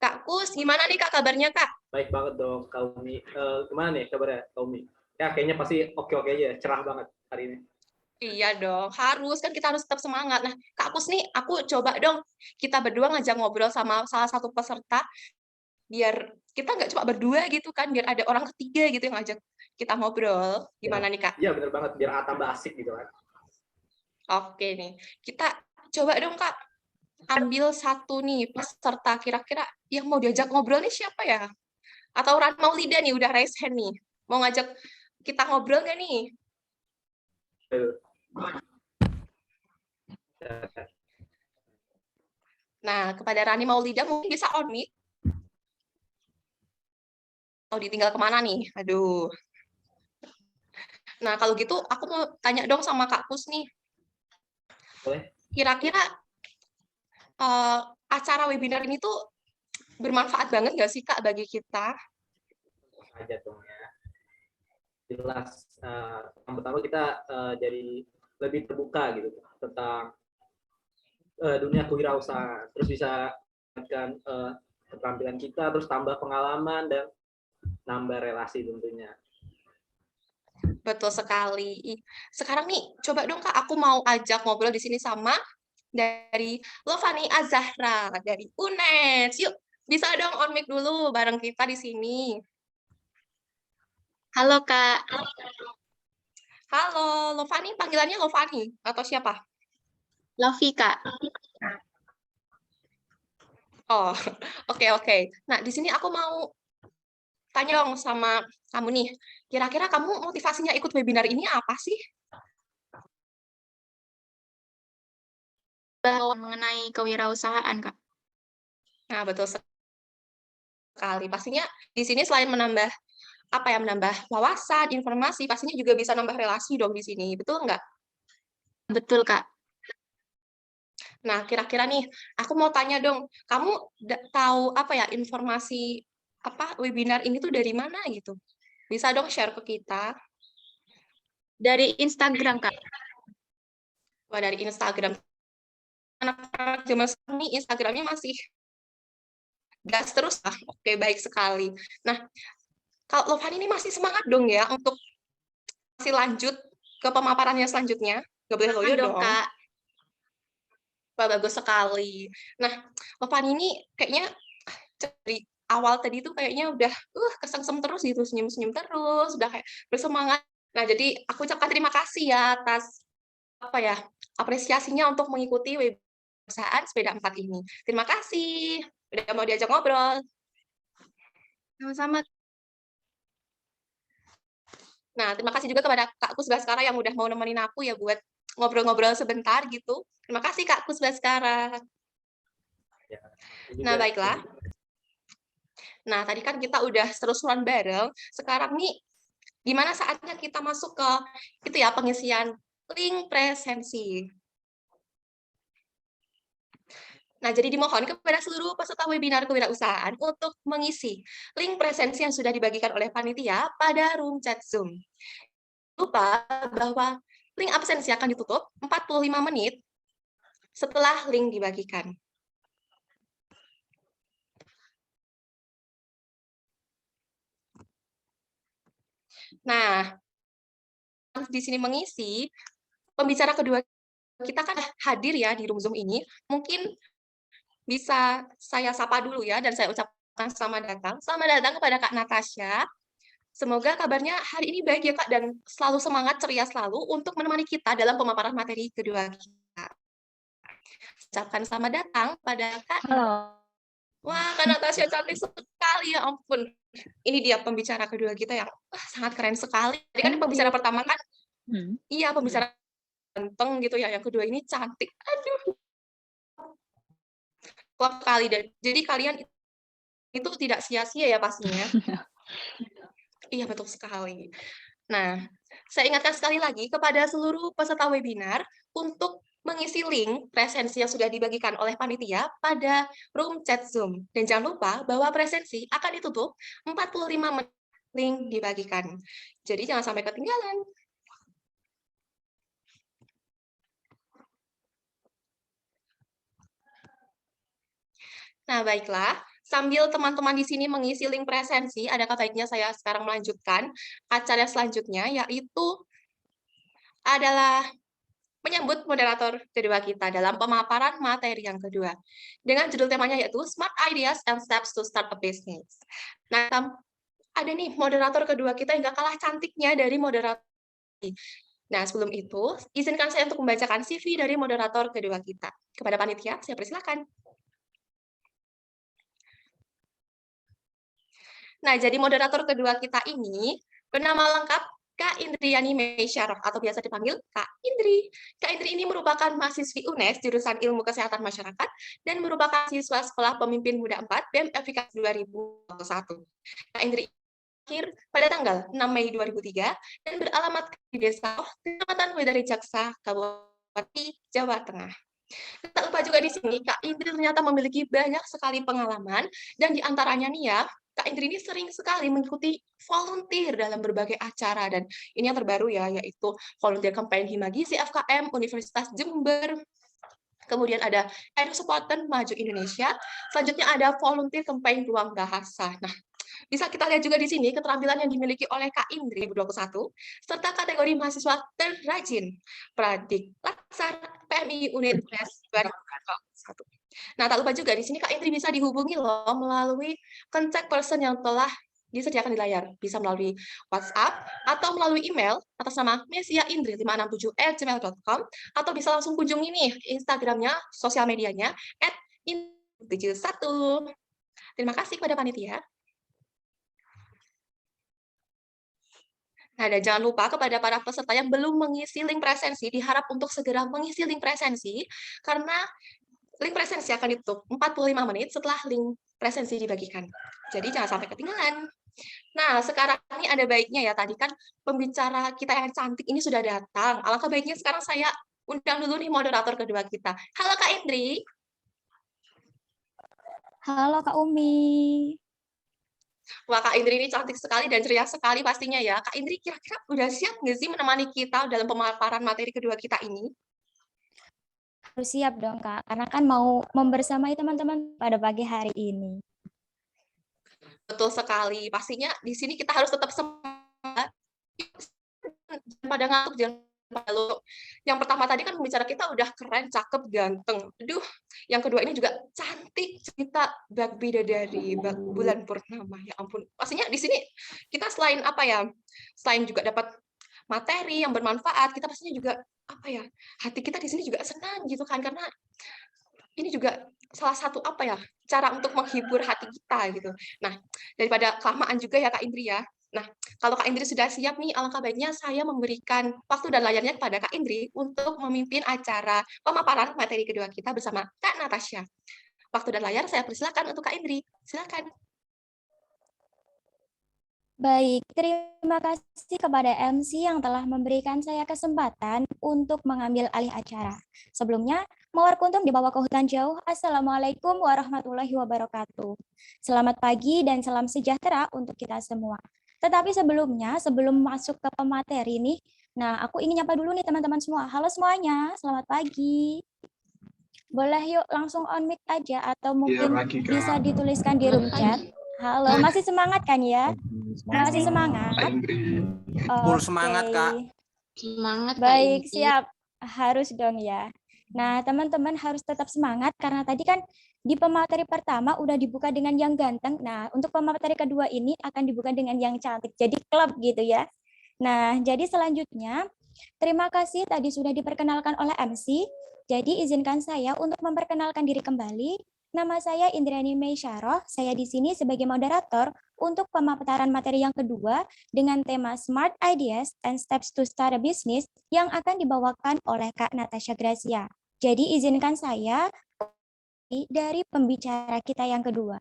Kak Kus, gimana nih Kak kabarnya Kak? Baik banget dong Kak Umi. Gimana nih kabarnya Kak Umi? Ya kayaknya pasti oke-oke aja, cerah banget hari ini. Iya dong, harus kan kita harus tetap semangat. Nah, Kak Kus nih, aku coba dong kita berdua ngajak ngobrol sama salah satu peserta, biar kita nggak cuma berdua gitu kan, biar ada orang ketiga gitu yang ngajak kita ngobrol. Gimana nih Kak? Iya bener banget, biar tambah asik gitu kan. Oke nih, kita coba dong Kak, ambil satu nih peserta, kira-kira yang mau diajak ngobrol nih siapa ya? Atau Ran Maulida nih, udah raise hand nih. Mau ngajak kita ngobrol nggak nih? Nah, kepada Rani Maulida mungkin bisa on mic. Atau ditinggal kemana nih? Aduh. Nah, kalau gitu aku mau tanya dong sama Kak Kus nih. Kira-kira acara webinar ini tuh bermanfaat banget nggak sih Kak bagi kita? Aja dong ya. Jelas, yang pertama kita jadi lebih terbuka gitu tentang dunia kewirausahaan, terus bisa mendapatkan keterampilan kita, terus tambah pengalaman dan nambah relasi tentunya. Betul sekali. Sekarang nih, coba dong Kak, aku mau ajak ngobrol di sini sama dari Lovani Azahra dari UNES. Yuk, bisa dong on mic dulu bareng kita di sini. Halo Kak. Halo, Lovani, panggilannya Lovani atau siapa? Lovi Kak. Oh, oke. Nah, di sini aku mau tanya dong sama kamu nih. Kira-kira kamu motivasinya ikut webinar ini apa sih? Bahwa mengenai kewirausahaan Kak. Nah, betul sekali. Pastinya di sini selain menambah menambah wawasan, informasi, pastinya juga bisa nambah relasi dong di sini. Betul nggak? Betul Kak. Nah, kira-kira nih, aku mau tanya dong, kamu tahu informasi webinar ini tuh dari mana gitu? Bisa dong share ke kita? Dari Instagram Kak. Wah, dari Instagram. Anak-anak zaman sekarang nih Instagramnya masih gas terus lah. Oke, baik sekali. Nah, kalau Lovani ini masih semangat dong ya untuk masih lanjut ke pemaparannya selanjutnya? Gak boleh loyo dong. Kak. Wah, bagus sekali. Nah, Bapak ini kayaknya dari awal tadi tuh kayaknya udah kesengsem terus gitu, senyum-senyum terus, udah kayak bersemangat. Nah, jadi aku ucapkan terima kasih ya atas apa ya, apresiasinya untuk mengikuti webinar perusahaan sepeda 4 ini. Terima kasih udah mau diajak ngobrol. Sama-sama. Nah, terima kasih juga kepada Kak Kusbaskara yang udah mau nemenin aku ya buat ngobrol-ngobrol sebentar gitu. Terima kasih Kak Kusbaskara. Ya, Nah, baiklah. Nah, tadi kan kita udah seru-seruan bareng. Sekarang nih, gimana saatnya kita masuk ke itu ya, pengisian link presensi. Nah, jadi dimohon kepada seluruh peserta webinar kewirausahaan untuk mengisi link presensi yang sudah dibagikan oleh panitia pada room chat Zoom. Lupa bahwa link absensi akan ditutup 45 menit setelah link dibagikan. Nah, di sini mengisi, pembicara kedua kita kan hadir ya di room Zoom ini. Mungkin bisa saya sapa dulu ya, dan saya ucapkan selamat datang. Selamat datang kepada Kak Natasha. Semoga kabarnya hari ini baik ya Kak, dan selalu semangat, ceria selalu untuk menemani kita dalam pemaparan materi kedua kita. Ucapkan selamat datang pada Kak. Halo. Wah, Kak Natasha cantik sekali, ya ampun. Ini dia pembicara kedua kita yang sangat keren sekali. Tadi kan pembicara pertama kan, iya pembicara ganteng gitu ya, yang kedua ini cantik. Aduh. Wah, kali dan jadi kalian itu tidak sia-sia ya pastinya. Iya, betul sekali. Nah, saya ingatkan sekali lagi kepada seluruh peserta webinar untuk mengisi link presensi yang sudah dibagikan oleh panitia pada room chat Zoom. Dan jangan lupa bahwa presensi akan ditutup 45 menit link dibagikan. Jadi jangan sampai ketinggalan. Nah, baiklah. Sambil teman-teman di sini mengisi link presensi, adakah baiknya saya sekarang melanjutkan acara selanjutnya, yaitu adalah menyambut moderator kedua kita dalam pemaparan materi yang kedua. Dengan judul temanya yaitu Smart Ideas and Steps to Start a Business. Nah, ada nih moderator kedua kita yang gak kalah cantiknya dari moderator. Nah, sebelum itu, izinkan saya untuk membacakan CV dari moderator kedua kita. Kepada panitia, saya persilakan. Nah, jadi moderator kedua kita ini bernama lengkap Kak Indriani Mesyarah atau biasa dipanggil Kak Indri. Kak Indri ini merupakan mahasiswi UNES jurusan Ilmu Kesehatan Masyarakat dan merupakan siswa Sekolah Pemimpin Muda 4 BEM Efikasi 2001. Kak Indri lahir pada tanggal 6 Mei 2003 dan beralamat di Desa Kecamatan Wedari Jaksa, Kabupaten Jawa Tengah. Tak lupa juga di sini Kak Indri ternyata memiliki banyak sekali pengalaman dan diantaranya nih ya, Kak Indri ini sering sekali mengikuti volunteer dalam berbagai acara, dan ini yang terbaru ya, yaitu volunteer campaign Himagisi FKM Universitas Jember. Kemudian ada Edu Supporten Maju Indonesia. Selanjutnya ada volunteer campaign Ruang Bahasa. Nah, bisa kita lihat juga di sini keterampilan yang dimiliki oleh Kak Indri 2021, serta kategori mahasiswa terrajin Pradik Laksar PMI Unit 2021. Nah, tak lupa juga di sini Kak Indri bisa dihubungi loh melalui contact person yang telah disediakan di layar. Bisa melalui WhatsApp atau melalui email atas nama mesiaindri567@gmail.com, atau bisa langsung kunjungi nih Instagramnya, sosial medianya @indri71. Terima kasih kepada panitia. Nah, dan jangan lupa kepada para peserta yang belum mengisi link presensi, diharap untuk segera mengisi link presensi, karena link presensi akan ditutup 45 menit setelah link presensi dibagikan. Jadi jangan sampai ketinggalan. Nah, sekarang ini ada baiknya ya, tadi kan pembicara kita yang cantik ini sudah datang. Alangkah baiknya sekarang saya undang dulu nih moderator kedua kita. Halo Kak Indri. Halo Kak Umi. Wah, Kak Indri ini cantik sekali dan ceria sekali pastinya ya. Kak Indri kira-kira udah siap nggak sih menemani kita dalam pemaparan materi kedua kita ini? Harus siap dong Kak, karena kan mau membersamai teman-teman pada pagi hari ini. Betul sekali. Pastinya di sini kita harus tetap semangat. Pada ngantuk, jangan Lalu yang pertama tadi kan pembicara kita udah keren, cakep, ganteng. Aduh, yang kedua ini juga cantik, cerita Bak Bidadari, Bak Bulan Purnama. Ya ampun. Pastinya di sini kita selain apa ya? Selain juga dapat materi yang bermanfaat, kita pastinya juga apa ya? Hati kita di sini juga senang gitu kan karena ini juga salah satu apa ya? Cara untuk menghibur hati kita gitu. Nah, daripada kelamaan juga ya Kak Indri ya. Nah, kalau Kak Indri sudah siap nih, alangkah baiknya saya memberikan waktu dan layarnya kepada Kak Indri untuk memimpin acara pemaparan materi kedua kita bersama Kak Natasha. Waktu dan layar saya persilakan untuk Kak Indri. Silakan. Baik, terima kasih kepada MC yang telah memberikan saya kesempatan untuk mengambil alih acara. Sebelumnya, mawar kuntum dibawa ke hutan jauh. Assalamualaikum warahmatullahi wabarakatuh. Selamat pagi dan salam sejahtera untuk kita semua. Tetapi sebelumnya, sebelum masuk ke pemateri nih, nah aku ingin nyapa dulu nih teman-teman semua. Halo semuanya, selamat pagi. Boleh yuk langsung on mic aja atau mungkin bisa dituliskan di room chat. Halo, masih semangat kan ya? Masih semangat? Full semangat, Kak. Semangat, baik, siap. Harus dong ya. Nah, teman-teman harus tetap semangat karena tadi kan di pemateri pertama udah dibuka dengan yang ganteng. Nah, untuk pemateri kedua ini akan dibuka dengan yang cantik. Jadi klub gitu ya. Nah, jadi selanjutnya terima kasih tadi sudah diperkenalkan oleh MC. Jadi izinkan saya untuk memperkenalkan diri kembali. Nama saya Indrani Meisyaroh. Saya di sini sebagai moderator untuk pemaparan materi yang kedua dengan tema Smart Ideas and Steps to Start a Business yang akan dibawakan oleh Kak Natasha Gracia. Jadi izinkan saya dari pembicara kita yang kedua.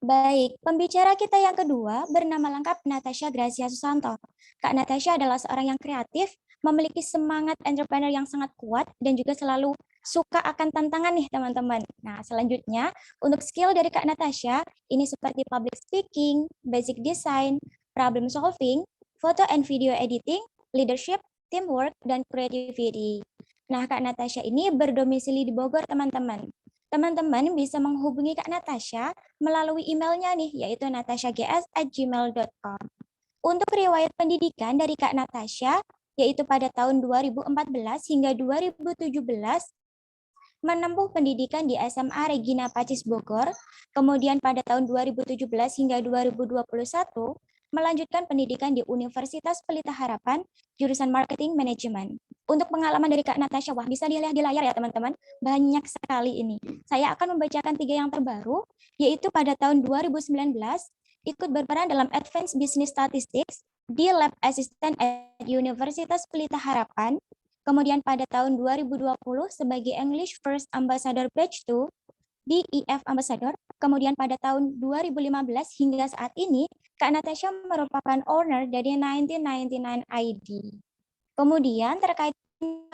Baik, pembicara kita yang kedua bernama lengkap Natasha Gracia Susanto. Kak Natasha adalah seorang yang kreatif, memiliki semangat entrepreneur yang sangat kuat, dan juga selalu suka akan tantangan nih teman-teman. Nah, selanjutnya untuk skill dari Kak Natasha, ini seperti public speaking, basic design, problem solving, photo and video editing, leadership, teamwork, dan creativity. Nah, Kak Natasha ini berdomisili di Bogor teman-teman. Teman-teman bisa menghubungi Kak Natasha melalui emailnya nih, yaitu natashags@gmail.com. Untuk riwayat pendidikan dari Kak Natasha, yaitu pada tahun 2014 hingga 2017, menempuh pendidikan di SMA Regina Pacis Bogor, kemudian pada tahun 2017 hingga 2021, melanjutkan pendidikan di Universitas Pelita Harapan, jurusan Marketing Management. Untuk pengalaman dari Kak Natasha, wah bisa dilihat di layar ya teman-teman, banyak sekali ini. Saya akan membacakan 3 yang terbaru, yaitu pada tahun 2019, ikut berperan dalam Advanced Business Statistics di Lab Assistant at Universitas Pelita Harapan, kemudian pada tahun 2020 sebagai English First Ambassador Batch 2 di EF Ambassador, kemudian pada tahun 2015 hingga saat ini, Kak Natasha merupakan owner dari 1999 ID. Kemudian terkait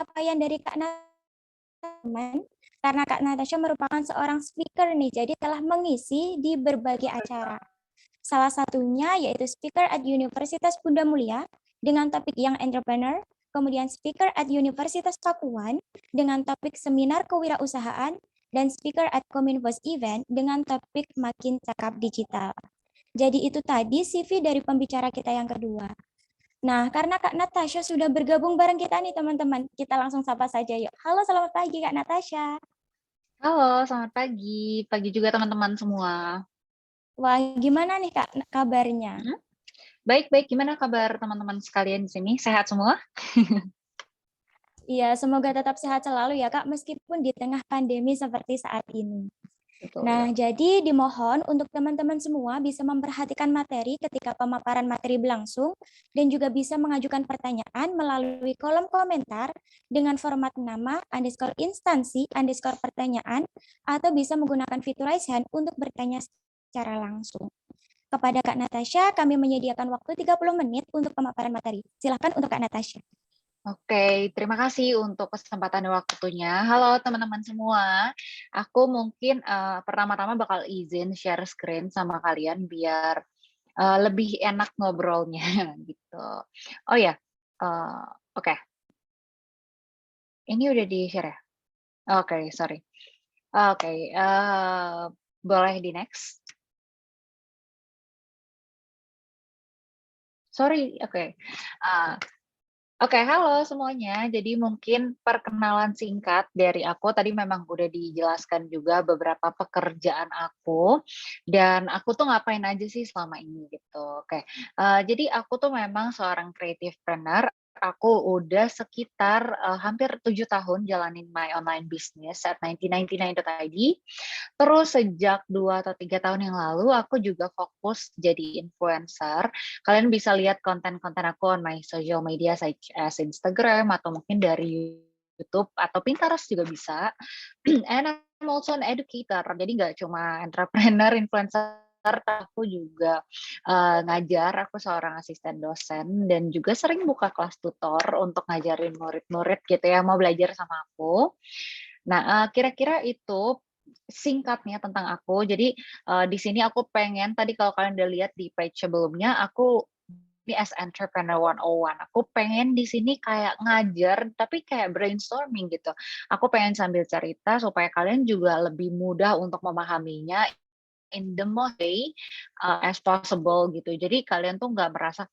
capaian dari Kak Natasha, karena Kak Natasha merupakan seorang speaker nih, jadi telah mengisi di berbagai acara. Salah satunya yaitu speaker at Universitas Bunda Mulia dengan topik Young Entrepreneur, kemudian speaker at Universitas Pakuan dengan topik seminar kewirausahaan, dan speaker at Kominfos Event dengan topik Makin Cakap Digital. Jadi itu tadi CV dari pembicara kita yang kedua. Nah, karena Kak Natasha sudah bergabung bareng kita nih teman-teman, kita langsung sapa saja yuk. Halo, selamat pagi Kak Natasha. Halo, selamat pagi. Pagi juga teman-teman semua. Wah, gimana nih Kak kabarnya? Baik-baik, gimana kabar teman-teman sekalian di sini? Sehat semua? Iya, semoga tetap sehat selalu ya Kak, meskipun di tengah pandemi seperti saat ini. Betul. Nah, jadi dimohon untuk teman-teman semua bisa memperhatikan materi ketika pemaparan materi berlangsung dan juga bisa mengajukan pertanyaan melalui kolom komentar dengan format nama, _instansi, _pertanyaan, atau bisa menggunakan fitur raise hand untuk bertanya secara langsung. Kepada Kak Natasha, kami menyediakan waktu 30 menit untuk pemaparan materi. Silakan untuk Kak Natasha. Oke, terima kasih untuk kesempatan dan waktunya. Halo teman-teman semua. Aku mungkin pertama-tama bakal izin share screen sama kalian biar lebih enak ngobrolnya gitu. Oh ya, oke. Ini udah di-share ya? Oke, sorry. Oke, boleh di next. Sorry, oke. Oke, halo semuanya. Jadi mungkin perkenalan singkat dari aku. Tadi memang udah dijelaskan juga beberapa pekerjaan aku. Dan aku tuh ngapain aja sih selama ini gitu. Oke, jadi aku tuh memang seorang creativepreneur. Aku udah sekitar hampir 7 tahun jalanin my online business at 1999.id. Terus sejak 2 atau 3 tahun yang lalu aku juga fokus jadi influencer. Kalian bisa lihat konten-konten aku on my social media such as Instagram atau mungkin dari YouTube atau Pinterest juga bisa. And I'm also an educator. Jadi nggak cuma entrepreneur, influencer, aku juga ngajar. Aku seorang asisten dosen dan juga sering buka kelas tutor untuk ngajarin murid-murid gitu ya mau belajar sama aku. Nah, kira-kira itu singkatnya tentang aku. Jadi di sini aku pengen tadi kalau kalian udah lihat di page sebelumnya aku ini as entrepreneur 101. Aku pengen di sini kayak ngajar tapi kayak brainstorming gitu. Aku pengen sambil cerita supaya kalian juga lebih mudah untuk memahaminya in the most way as possible gitu. Jadi kalian tuh nggak merasa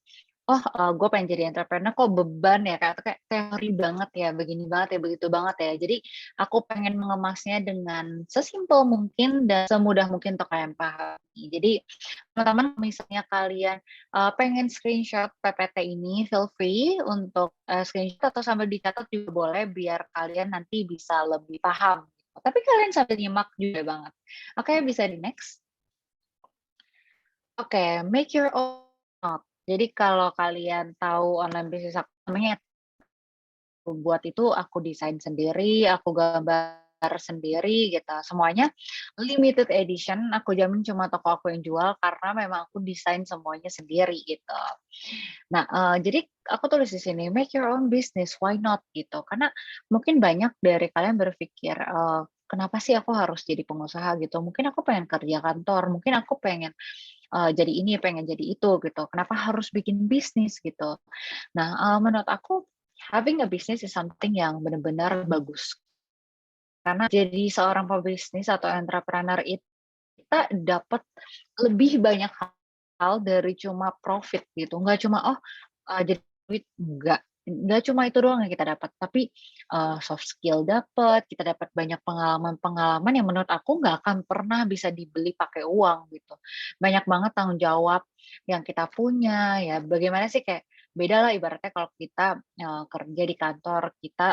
oh, gue pengen jadi entrepreneur kok beban ya, kayak teori banget ya, begini banget ya, begitu banget ya. Jadi aku pengen mengemasnya dengan sesimpel mungkin dan semudah mungkin untuk kalian pahami. Jadi teman-teman misalnya kalian pengen screenshot PPT ini, feel free untuk screenshot atau sambil dicatat juga boleh biar kalian nanti bisa lebih paham. Tapi kalian sambil nyimak juga banget. Oke, bisa di next. Oke, make your own note. Jadi kalau kalian tahu online business aku namanya buat itu aku desain sendiri, aku gambar sendiri gitu. Semuanya limited edition, aku jamin cuma toko aku yang jual karena memang aku desain semuanya sendiri gitu. Nah, jadi aku tulis di sini make your own business, why not gitu. Karena mungkin banyak dari kalian berpikir kenapa sih aku harus jadi pengusaha gitu. Mungkin aku pengen kerja kantor, mungkin aku pengen jadi ini, pengen jadi itu gitu. Kenapa harus bikin bisnis gitu? Nah, menurut aku having a business is something yang benar-benar bagus. Karena jadi seorang pebisnis atau entrepreneur itu kita dapat lebih banyak hal dari cuma profit gitu. Nggak cuma jadi duit, nggak cuma itu doang yang kita dapat, tapi soft skill dapat, kita dapat banyak pengalaman-pengalaman yang menurut aku nggak akan pernah bisa dibeli pakai uang gitu. Banyak banget tanggung jawab yang kita punya ya. Bagaimana sih kayak beda lah ibaratnya kalau kita kerja di kantor, kita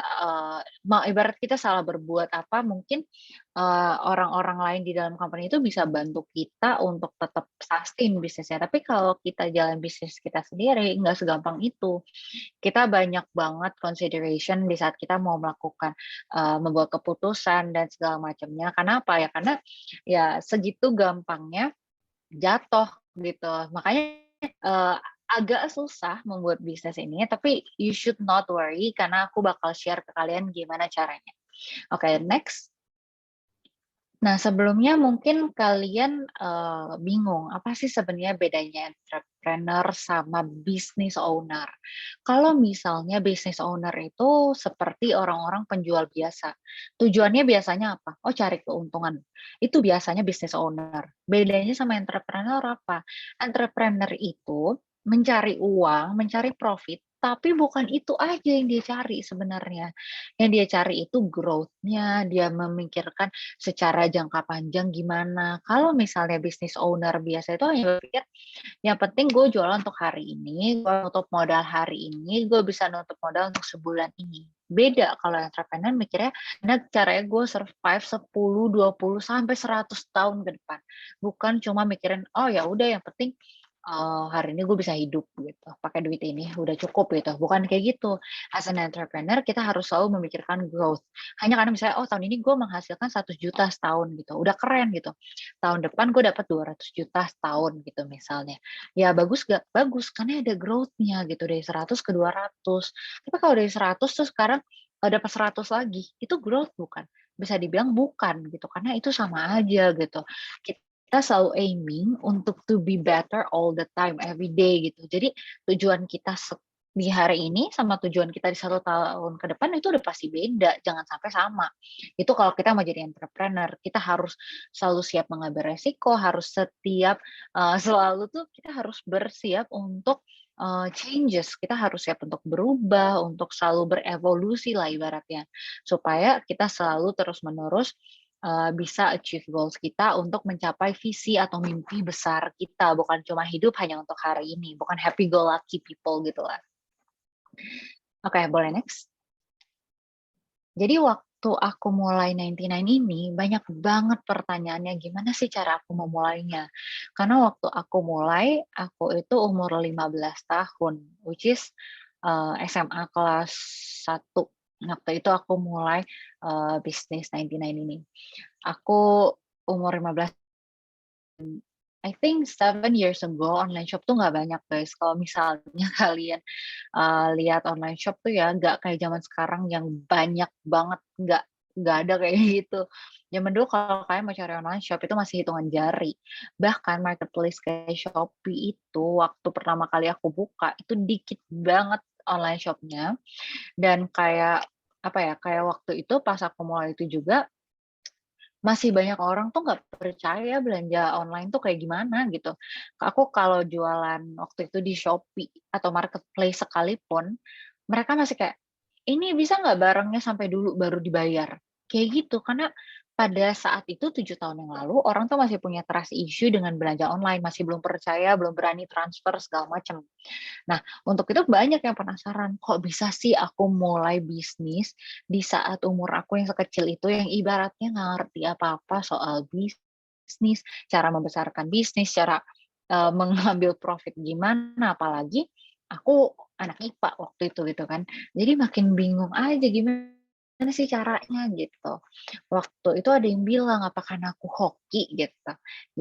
ibarat kita salah berbuat apa mungkin orang-orang lain di dalam company itu bisa bantu kita untuk tetap sustain bisnisnya. Tapi kalau kita jalan bisnis kita sendiri, nggak segampang itu. Kita banyak banget consideration di saat kita mau melakukan, membuat keputusan dan segala macamnya. Kenapa ya? Karena ya segitu gampangnya jatuh gitu. Makanya agak susah membuat bisnis ini, tapi you should not worry karena aku bakal share ke kalian gimana caranya. Oke, next. Nah, sebelumnya mungkin kalian bingung, apa sih sebenarnya bedanya entrepreneur sama business owner? Kalau misalnya business owner itu seperti orang-orang penjual biasa, tujuannya biasanya apa? Oh, cari keuntungan. Itu biasanya business owner. Bedanya sama entrepreneur apa? Entrepreneur itu mencari uang, mencari profit, tapi bukan itu aja yang dia cari sebenarnya. Yang dia cari itu growth-nya, dia memikirkan secara jangka panjang gimana. Kalau misalnya business owner biasa itu hanya berpikir, yang penting gue jualan untuk hari ini, gue nutup modal hari ini, gue bisa nutup modal untuk sebulan ini. Beda kalau entrepreneur mikirnya, nah caranya gue survive 10, 20, sampai 100 tahun ke depan. Bukan cuma mikirin, oh ya udah yang penting hari ini gue bisa hidup gitu, pakai duit ini udah cukup gitu. Bukan kayak gitu. As an entrepreneur kita harus selalu memikirkan growth. Hanya karena misalnya tahun ini gue menghasilkan 100 juta setahun gitu, udah keren gitu. Tahun depan gue dapat 200 juta setahun gitu misalnya. Ya bagus gak? Bagus karena ada growth-nya gitu dari 100 ke 200. Tapi kalau dari 100 terus sekarang dapat 100 lagi, itu growth bukan? Bisa dibilang bukan gitu, karena itu sama aja gitu. Kita selalu aiming untuk to be better all the time, every day gitu. Jadi tujuan kita di hari ini sama tujuan kita di 1 tahun ke depan itu udah pasti beda, jangan sampai sama. Itu kalau kita mau jadi entrepreneur, kita harus selalu siap mengambil resiko, harus selalu tuh kita harus bersiap untuk changes, kita harus siap untuk berubah, untuk selalu berevolusi lah ibaratnya, supaya kita selalu terus-menerus bisa achieve goals kita untuk mencapai visi atau mimpi besar kita, bukan cuma hidup hanya untuk hari ini, bukan happy go lucky people gitu lah. Oke, boleh next. Jadi waktu aku mulai 99 ini banyak banget pertanyaannya gimana sih cara aku memulainya. Karena waktu aku mulai, aku itu umur 15 tahun, which is SMA kelas 1. Waktu itu aku mulai bisnis 99 ini. Aku umur 15, I think 7 years ago online shop tuh nggak banyak guys. Kalau misalnya kalian lihat online shop tuh ya nggak kayak zaman sekarang yang banyak banget, nggak ada kayak gitu. Zaman dulu kalau kalian mau cari online shop itu masih hitungan jari. Bahkan marketplace kayak Shopee itu waktu pertama kali aku buka itu dikit banget online shopnya. Dan kayak apa ya, kayak waktu itu pas aku mulai itu juga masih banyak orang tuh nggak percaya belanja online tuh kayak gimana gitu. Aku kalau jualan waktu itu di Shopee atau marketplace sekalipun, mereka masih kayak, ini bisa nggak barangnya sampai dulu baru dibayar? Kayak gitu, karena pada saat itu 7 tahun yang lalu, orang tuh masih punya trust issue dengan belanja online, masih belum percaya, belum berani transfer segala macam. Nah, untuk itu banyak yang penasaran, kok bisa sih aku mulai bisnis di saat umur aku yang sekecil itu, yang ibaratnya nggak ngerti apa-apa soal bisnis, cara membesarkan bisnis, cara mengambil profit gimana, apalagi aku anak IPA waktu itu gitu kan. Jadi makin bingung aja gimana sih caranya gitu. Waktu itu ada yang bilang, apa karena aku hoki gitu.